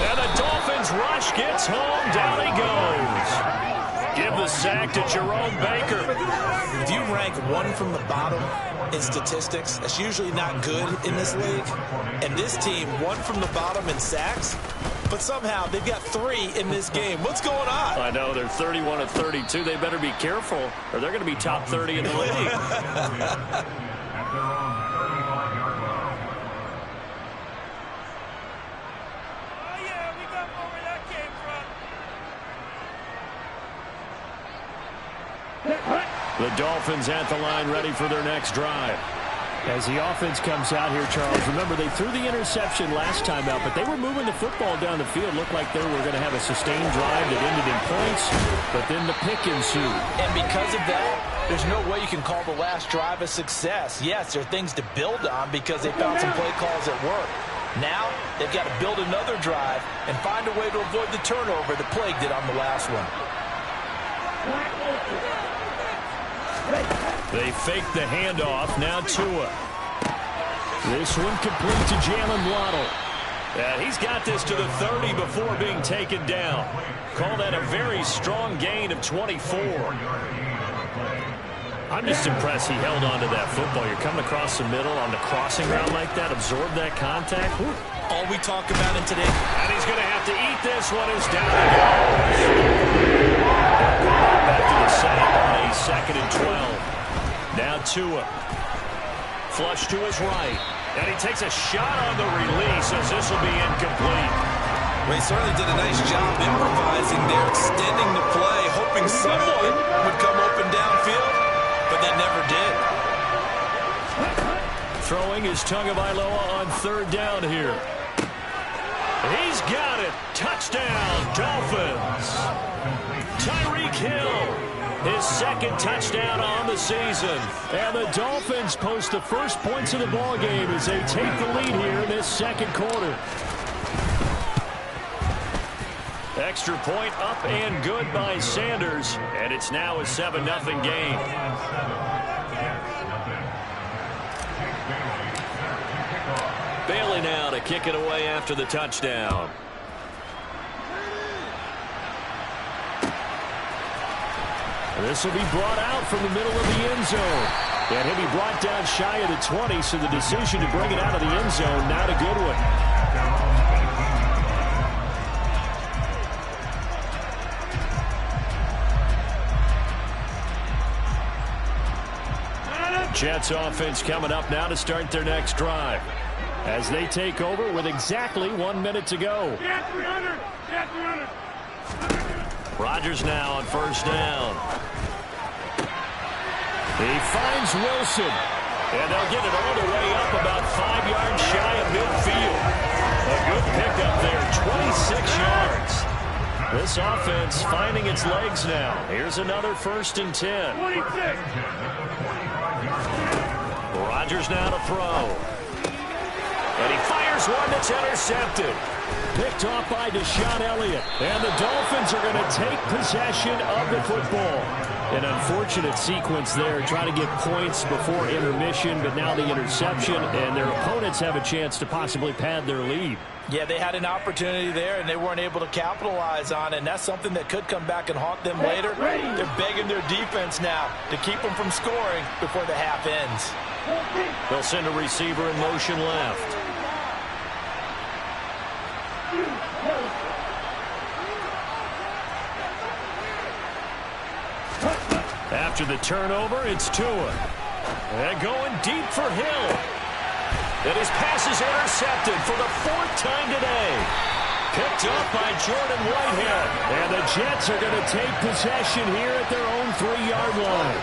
And the Dolphins rush gets home. Down he goes. Give the sack to Jerome Baker. If you rank 1 from the bottom in statistics, that's usually not good in this league. And this team, 1 from the bottom in sacks, but somehow they've got 3 in this game. What's going on? I know, they're 31 of 32. They better be careful, or they're going to be top 30 in the league. The Dolphins at the line, ready for their next drive. As the offense comes out here, Charles, remember they threw the interception last time out, but they were moving the football down the field. Looked like they were going to have a sustained drive that ended in points, but then the pick ensued. And because of that, there's no way you can call the last drive a success. Yes, there are things to build on because they found some play calls that work. Now, they've got to build another drive and find a way to avoid the turnover that plagued it on the last one. They fake the handoff. Now Tua. This one complete to Jalen Waddle. He's got this to the 30 before being taken down. Call that a very strong gain of 24. I'm just impressed he held on to that football. You're coming across the middle on the crossing route like that, absorb that contact. Whew. All we talk about in today. And he's going to have to eat this one. Is down he goes. Back to the setup on a 2nd and 12. Now Tua. Flush to his right. And he takes a shot on the release as this will be incomplete. They certainly did a nice job improvising there, extending the play, hoping someone would come open downfield, but that never did. Throwing is Tagovailoa on 3rd down here. He's got it. Touchdown, Dolphins. Tyreek Hill. His 2nd touchdown on the season. And the Dolphins post the first points of the ballgame as they take the lead here in this 2nd quarter. Extra point up and good by Sanders. And it's now a 7-0 game. Bailey now to kick it away after the touchdown. This will be brought out from the middle of the end zone. And he'll be brought down shy of the 20, so the decision to bring it out of the end zone, not a good one. Jets offense coming up now to start their next drive. As they take over with exactly 1 minute to go. Rodgers now on 1st down. He finds Wilson. And they'll get it all the way up about 5 yards shy of midfield. A good pickup there, 26 yards. This offense finding its legs now. Here's another 1st and 10. 26. Rodgers now to throw. And he fires one that's intercepted. Picked off by Deshaun Elliott. And the Dolphins are going to take possession of the football. An unfortunate sequence there, trying to get points before intermission, but now the interception, and their opponents have a chance to possibly pad their lead. Yeah, they had an opportunity there, and they weren't able to capitalize on it, and that's something that could come back and haunt them later. They're begging their defense now to keep them from scoring before the half ends. They'll send a receiver in motion left. After the turnover, it's Tua. And going deep for Hill. And his pass is intercepted for the 4th time today. Picked up by Jordan Whitehead. And the Jets are going to take possession here at their own 3-yard line.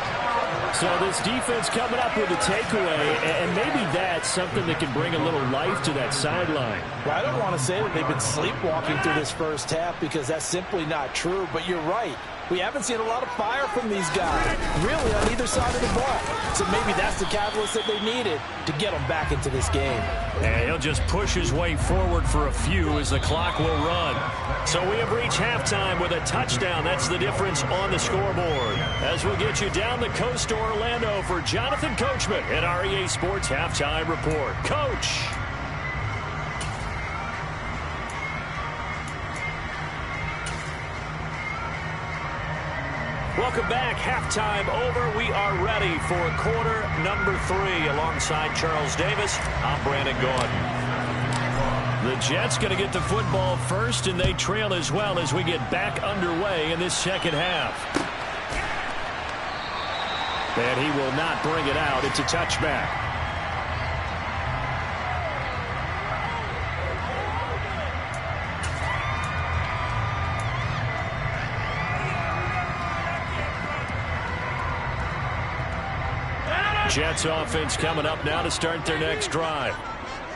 So this defense coming up with a takeaway, and maybe that's something that can bring a little life to that sideline. Well, I don't want to say that they've been sleepwalking through this first half because that's simply not true, but you're right. We haven't seen a lot of fire from these guys, really, on either side of the ball. So maybe that's the catalyst that they needed to get them back into this game. And he'll just push his way forward for a few as the clock will run. So we have reached halftime with a touchdown. That's the difference on the scoreboard. As we'll get you down the coast to Orlando for Jonathan Coachman at REA Sports Halftime Report. Coach! Welcome back. Halftime over. We are ready for quarter number 3. Alongside Charles Davis, I'm Brandon Gaudin. The Jets going to get the football first, and they trail as well as we get back underway in this second half. And he will not bring it out. It's a touchback. Jets offense coming up now to start their next drive.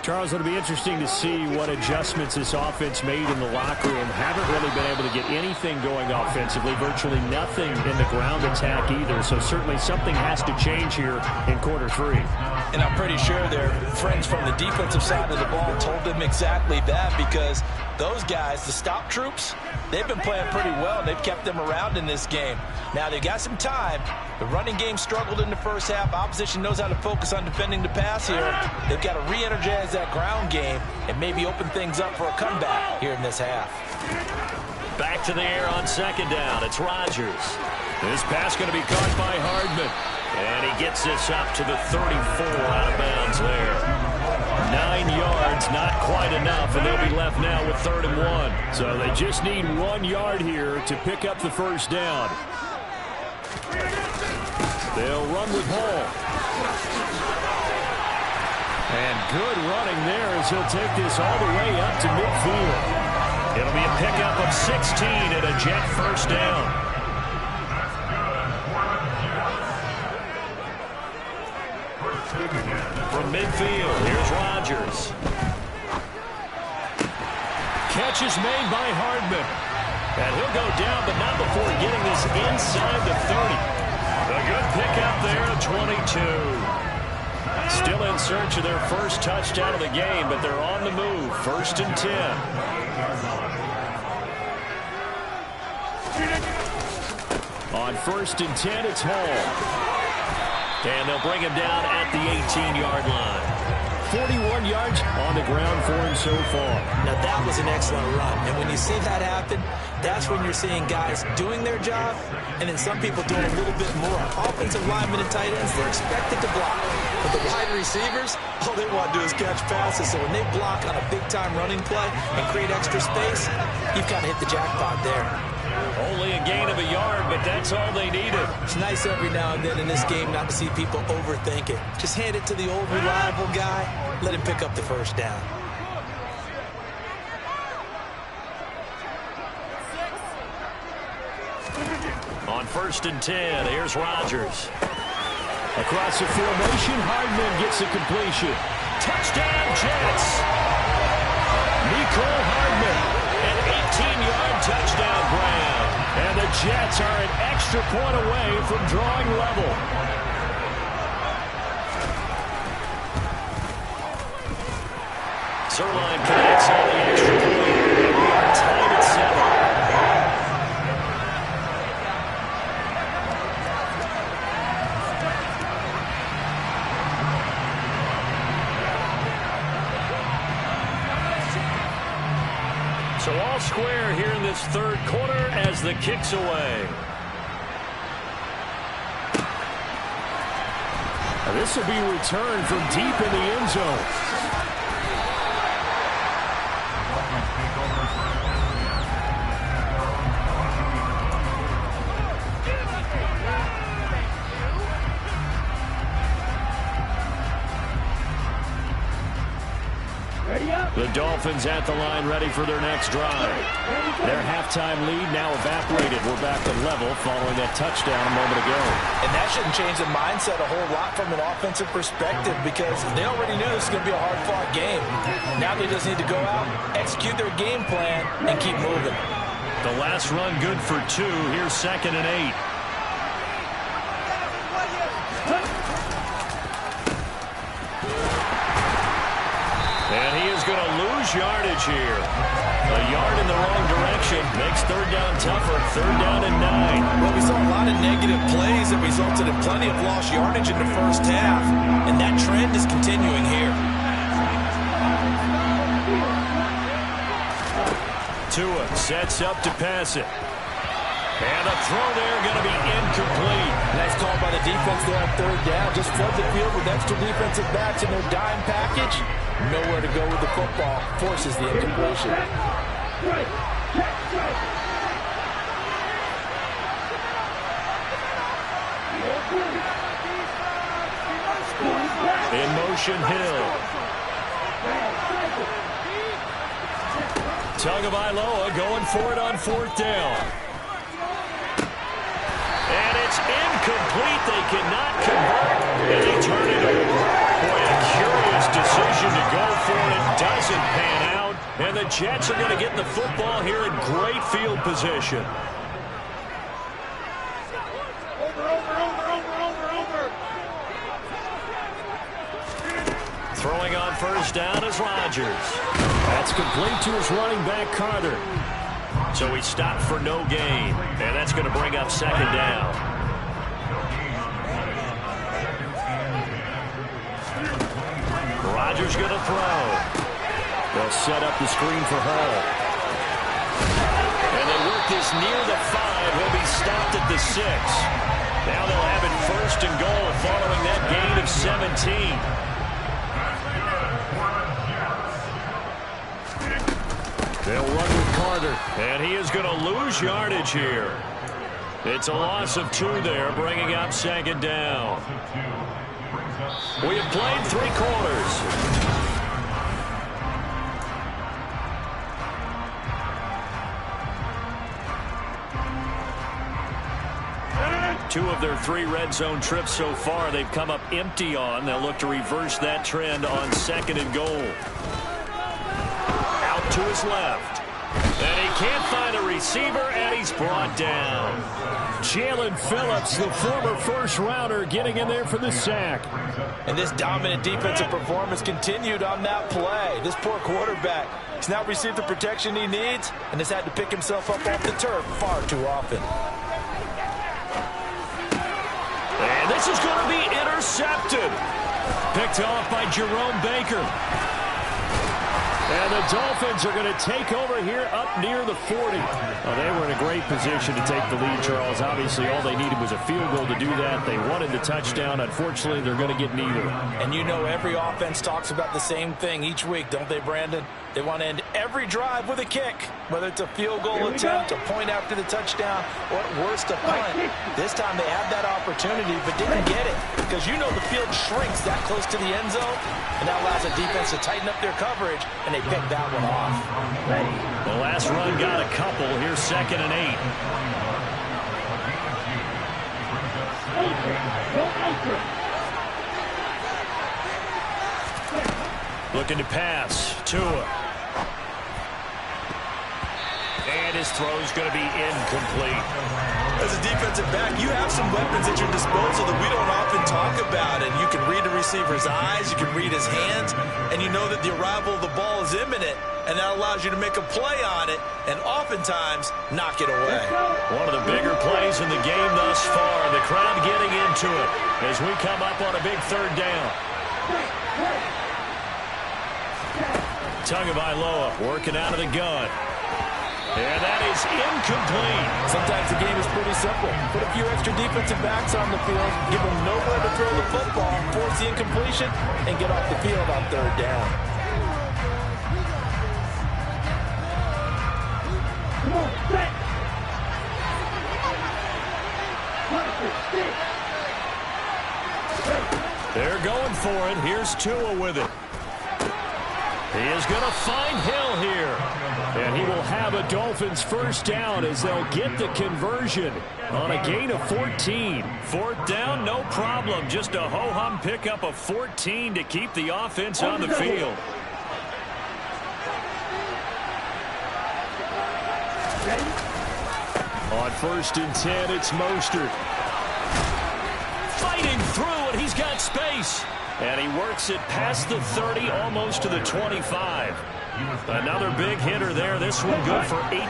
Charles, it'll be interesting to see what adjustments this offense made in the locker room. Haven't really been able to get anything going offensively, virtually nothing in the ground attack either. So certainly something has to change here in quarter 3. And I'm pretty sure their friends from the defensive side of the ball told them exactly that, because those guys, the stop troops, they've been playing pretty well, and they've kept them around in this game. Now, they've got some time. The running game struggled in the first half. Opposition knows how to focus on defending the pass here. They've got to re-energize that ground game and maybe open things up for a comeback here in this half. Back to the air on second down. It's Rodgers. This pass going to be caught by Hardman. And he gets this up to the 34, out of bounds there. 9 yards, not quite enough, and they'll be left now with 3rd and 1. So they just need 1 yard here to pick up the first down. They'll run with Hall. And good running there as he'll take this all the way up to midfield. It'll be a pickup of 16 and a Jet first down. From midfield, here's Rodgers. Catch is made by Hardman. And he'll go down, but not before getting this inside the 30. A good pickup there at 22. Still in search of their first touchdown of the game, but they're on the move. 1st and 10. On 1st and 10, it's Hall. And they'll bring him down at the 18-yard line. 41 yards on the ground for him so far. Now, that was an excellent run. And when you see that happen, that's when you're seeing guys doing their job and then some people doing a little bit more. Offensive linemen and tight ends, they're expected to block. But the wide receivers, all they want to do is catch passes. So when they block on a big-time running play and create extra space, you've got to hit the jackpot there. Only a gain of a yard, but that's all they needed. It's nice every now and then in this game not to see people overthink it. Just hand it to the old reliable guy. Let him pick up the first down. On 1st and 10, here's Rodgers. Across the formation, Hardman gets the completion. Touchdown, Jets! Mecole Hardman, an 18-yard touchdown grab. And the Jets are an extra point away from drawing level. Zuerlein connects on the extra point. And we are tied at 7. So all square here in this 3rd quarter as the kick's away. Now this will be returned from deep in the end zone. The Dolphins at the line ready for their next drive. Their halftime lead now evaporated. We're back to level following that touchdown a moment ago. And that shouldn't change the mindset a whole lot from an offensive perspective because they already knew this was going to be a hard-fought game. Now they just need to go out, execute their game plan, and keep moving. The last run good for 2. Here's 2nd and 8. And he is going to lose yardage here. A yard in the wrong direction makes 3rd down tougher. 3rd down and 9. Well, we saw a lot of negative plays that resulted in plenty of lost yardage in the first half, and that trend is continuing here. Tua sets up to pass it. And the throw there going to be incomplete. Nice call by the defense there on 3rd down. Just flood the field with extra defensive backs in their dime package. Nowhere to go with the football. Forces the incompletion. In motion, Hill. Tagovailoa going for it on 4th down. And it's incomplete. They cannot convert. And they turn it over. Boy, a curious decision to go for it. Doesn't pan out. And the Jets are going to get the football here in great field position. Throwing on 1st down is Rodgers. That's complete to his running back, Carter. So he stopped for no gain. And that's going to bring up 2nd down. Rodgers going to throw. They'll set up the screen for Hall. And they work this near the 5. He'll be stopped at the 6. Now they'll have it 1st and goal following that gain of 17. They'll run with Carter, and he is going to lose yardage here. It's a loss of 2 there, bringing up 2nd down. We have played 3 quarters. Two of their 3 red zone trips so far they've come up empty on. They'll look to reverse that trend on 2nd and goal. Out to his left. And he can't find a receiver, and he's brought down. Jalen Phillips, the former first-rounder, getting in there for the sack. And this dominant defensive performance continued on that play. This poor quarterback has now received the protection he needs and has had to pick himself up off the turf far too often. And this is going to be intercepted. Picked off by Jerome Baker. And the Dolphins are going to take over here up near the 40. Well, they were in a great position to take the lead, Charles. Obviously, all they needed was a field goal to do that. They wanted the touchdown. Unfortunately, they're going to get neither. And you know every offense talks about the same thing each week, don't they, Brandon? They want to end every drive with a kick, whether it's a field goal attempt, a point after the touchdown, or at worst a punt. This time they had that opportunity but didn't get it because you know the field shrinks that close to the end zone, and that allows the defense to tighten up their coverage, and they picked that one off. The last run got a couple. Here's 2nd and 8. Looking to pass. Tua. And his throw is going to be incomplete. As a defensive back, you have some weapons at your disposal that we don't often talk about. And you can read the receiver's eyes, you can read his hands, and you know that the arrival of the ball is imminent. And that allows you to make a play on it and oftentimes knock it away. One of the bigger plays in the game thus far. The crowd getting into it as we come up on a big 3rd down. Tagovailoa working out of the gun. And that is incomplete. Sometimes the game is pretty simple. Put a few extra defensive backs on the field, give them nowhere to throw the football, force the incompletion, and get off the field on 3rd down. They're going for it. Here's Tua with it. He is going to find Hill here. And he will have a Dolphins first down as they'll get the conversion on a gain of 14. Fourth down, no problem. Just a ho-hum pickup of 14 to keep the offense on the field. On 1st and 10, it's Mostert. Fighting through, and he's got space. And he works it past the 30, almost to the 25. Another big hitter there. This one good for 18.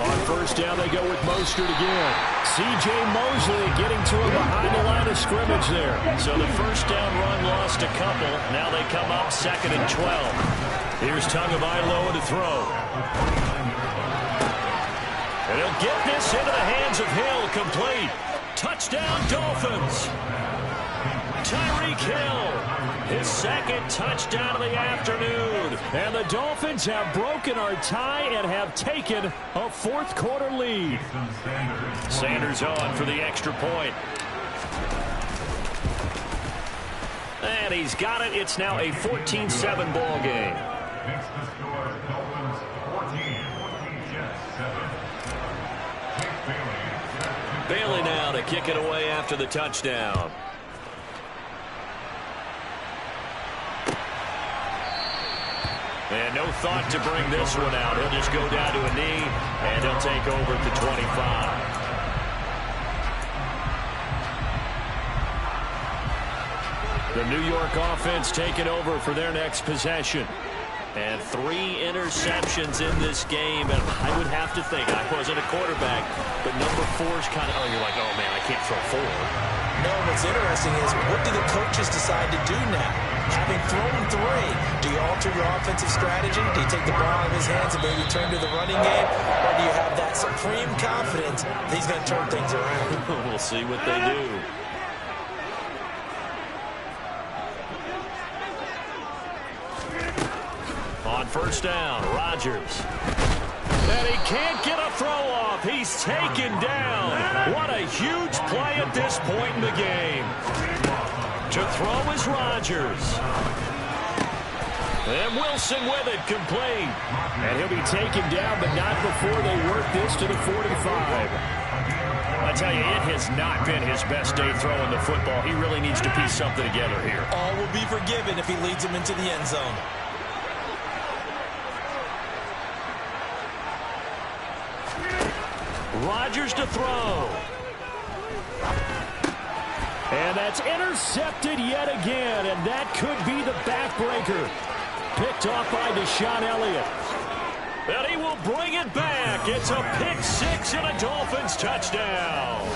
On 1st down, they go with Mostert again. C.J. Mosley getting to him behind the line of scrimmage there. So the first down run lost a couple. Now they come up 2nd and 12. Here's Tagovailoa to throw. And he'll get this into the hands of Hill, complete. Touchdown, Dolphins. Tyreek Hill, his 2nd touchdown of the afternoon. And the Dolphins have broken our tie and have taken a 4th quarter lead. Sanders on for the extra point. And he's got it. It's now a 14-7 ball game. Bailey now to kick it away after the touchdown. And no thought to bring this one out. He'll just go down to a knee, and he'll take over at the 25. The New York offense taking over for their next possession. And 3 interceptions in this game, and I would have to think, I wasn't a quarterback, but number 4's kind of, oh, you're like, oh, man, I can't throw 4. No, what's interesting is, what do the coaches decide to do now? Having thrown 3, do you alter your offensive strategy? Do you take the ball out of his hands and maybe turn to the running game? Or do you have that supreme confidence that he's going to turn things around? We'll see what they do. On 1st down, Rodgers. And he can't get a throw off. He's taken down. What a huge play at this point in the game. To throw is Rodgers. And Wilson with it, complete. And he'll be taken down, but not before they work this to the 45. I tell you, it has not been his best day throwing the football. He really needs to piece something together here. All will be forgiven if he leads him into the end zone. Rodgers to throw. And that's intercepted yet again, and that could be the backbreaker. Picked off by Deshaun Elliott. And he will bring it back. It's a pick 6 and a Dolphins touchdown.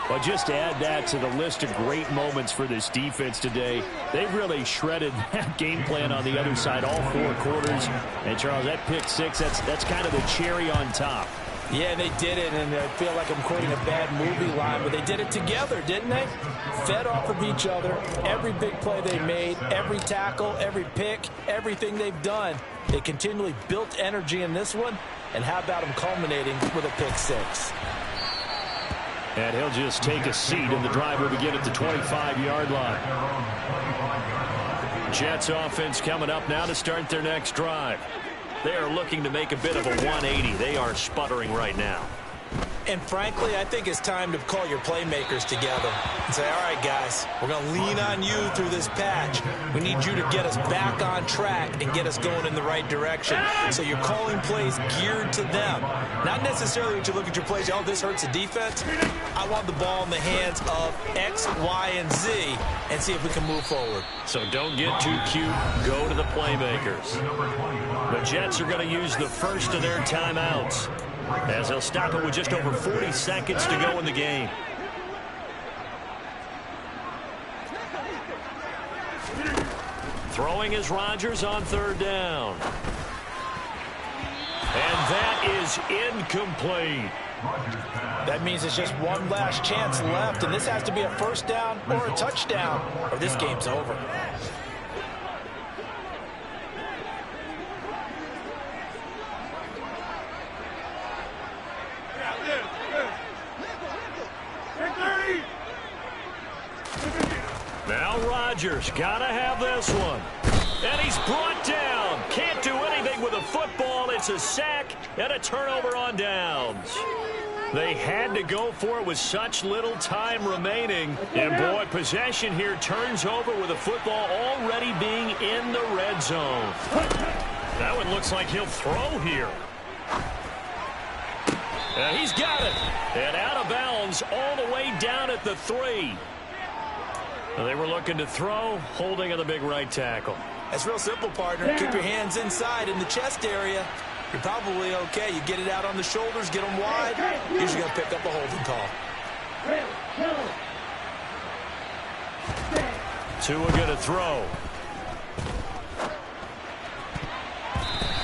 Well, just to add that to the list of great moments for this defense today, they've really shredded that game plan on the other side all 4 quarters. And, Charles, that pick 6, that's kind of the cherry on top. Yeah, they did it, and I feel like I'm quoting a bad movie line, but they did it together, didn't they? Fed off of each other, every big play they made, every tackle, every pick, everything they've done. They continually built energy in this one, and how about them culminating with a pick 6? And he'll just take a seat, and the drive will begin at the 25-yard line. Jets offense coming up now to start their next drive. They are looking to make a bit of a 180. They are sputtering right now. And frankly, I think it's time to call your playmakers together and say, all right, guys, we're going to lean on you through this patch. We need you to get us back on track and get us going in the right direction. So you're calling plays geared to them. Not necessarily when you look at your plays, oh, this hurts the defense. I want the ball in the hands of X, Y, and Z and see if we can move forward. So don't get too cute. Go to the playmakers. The Jets are going to use the first of their timeouts, as they'll stop it with just over 40 seconds to go in the game. Throwing is Rodgers on 3rd down. And that is incomplete. That means it's just one last chance left, and this has to be a first down or a touchdown, or this game's over. Now Rodgers got to have this one. And he's brought down. Can't do anything with a football. It's a sack and a turnover on downs. They had to go for it with such little time remaining. And, boy, possession here turns over with the football already being in the red zone. That one looks like he'll throw here. And he's got it. And out of bounds all the way down at the 3. And they were looking to throw, holding on the big right tackle. That's real simple, partner. Keep your hands inside in the chest area. You're probably okay. You get it out on the shoulders, get them wide. Usually going to pick up a holding call. Tua going to throw.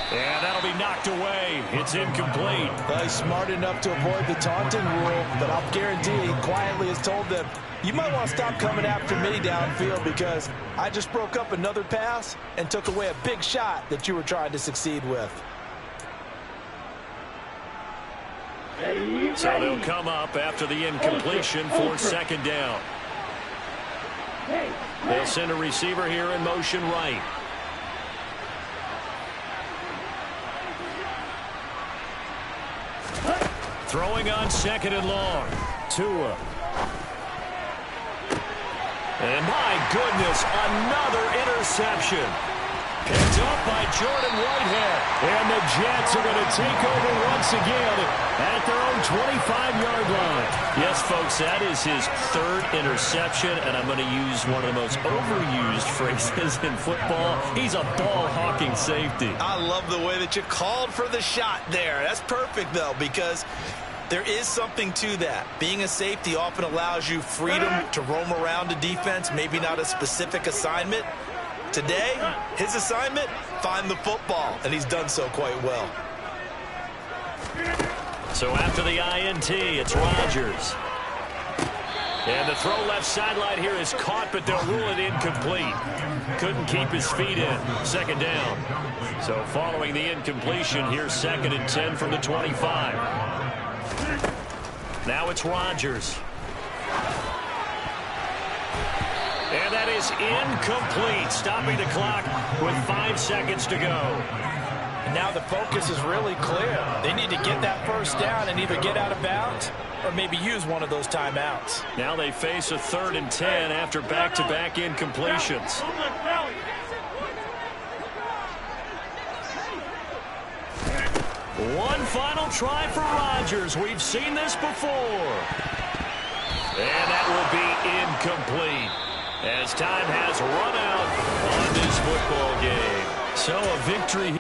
And that'll be knocked away. It's incomplete. Well, he's smart enough to avoid the taunting rule, but I'll guarantee he quietly has told them, you might want to stop coming after me downfield because I just broke up another pass and took away a big shot that you were trying to succeed with. So they'll come up after the incompletion for second down. They'll send a receiver here in motion right. Throwing on second and long. Tua. And my goodness, another interception. Picked up by Jordan Whitehead. And the Jets are going to take over once again at their own 25-yard line. Yes, folks, that is his third interception, and I'm going to use one of the most overused phrases in football. He's a ball-hawking safety. I love the way that you called for the shot there. That's perfect, though, because there is something to that. Being a safety often allows you freedom to roam around a defense, maybe not a specific assignment. Today, his assignment, find the football, and he's done so quite well. So after the INT, it's Rodgers. And the throw left sideline here is caught, but they'll rule it incomplete. Couldn't keep his feet in. Second down. So following the incompletion, here's 2nd and 10 from the 25. Now it's Rodgers. And that is incomplete, stopping the clock with 5 seconds to go. And now the focus is really clear. They need to get that first down and either get out of bounds or maybe use one of those timeouts. Now they face a 3rd and 10 after back-to-back incompletions. One final try for Rodgers. We've seen this before. And that will be incomplete as time has run out on this football game. So a victory.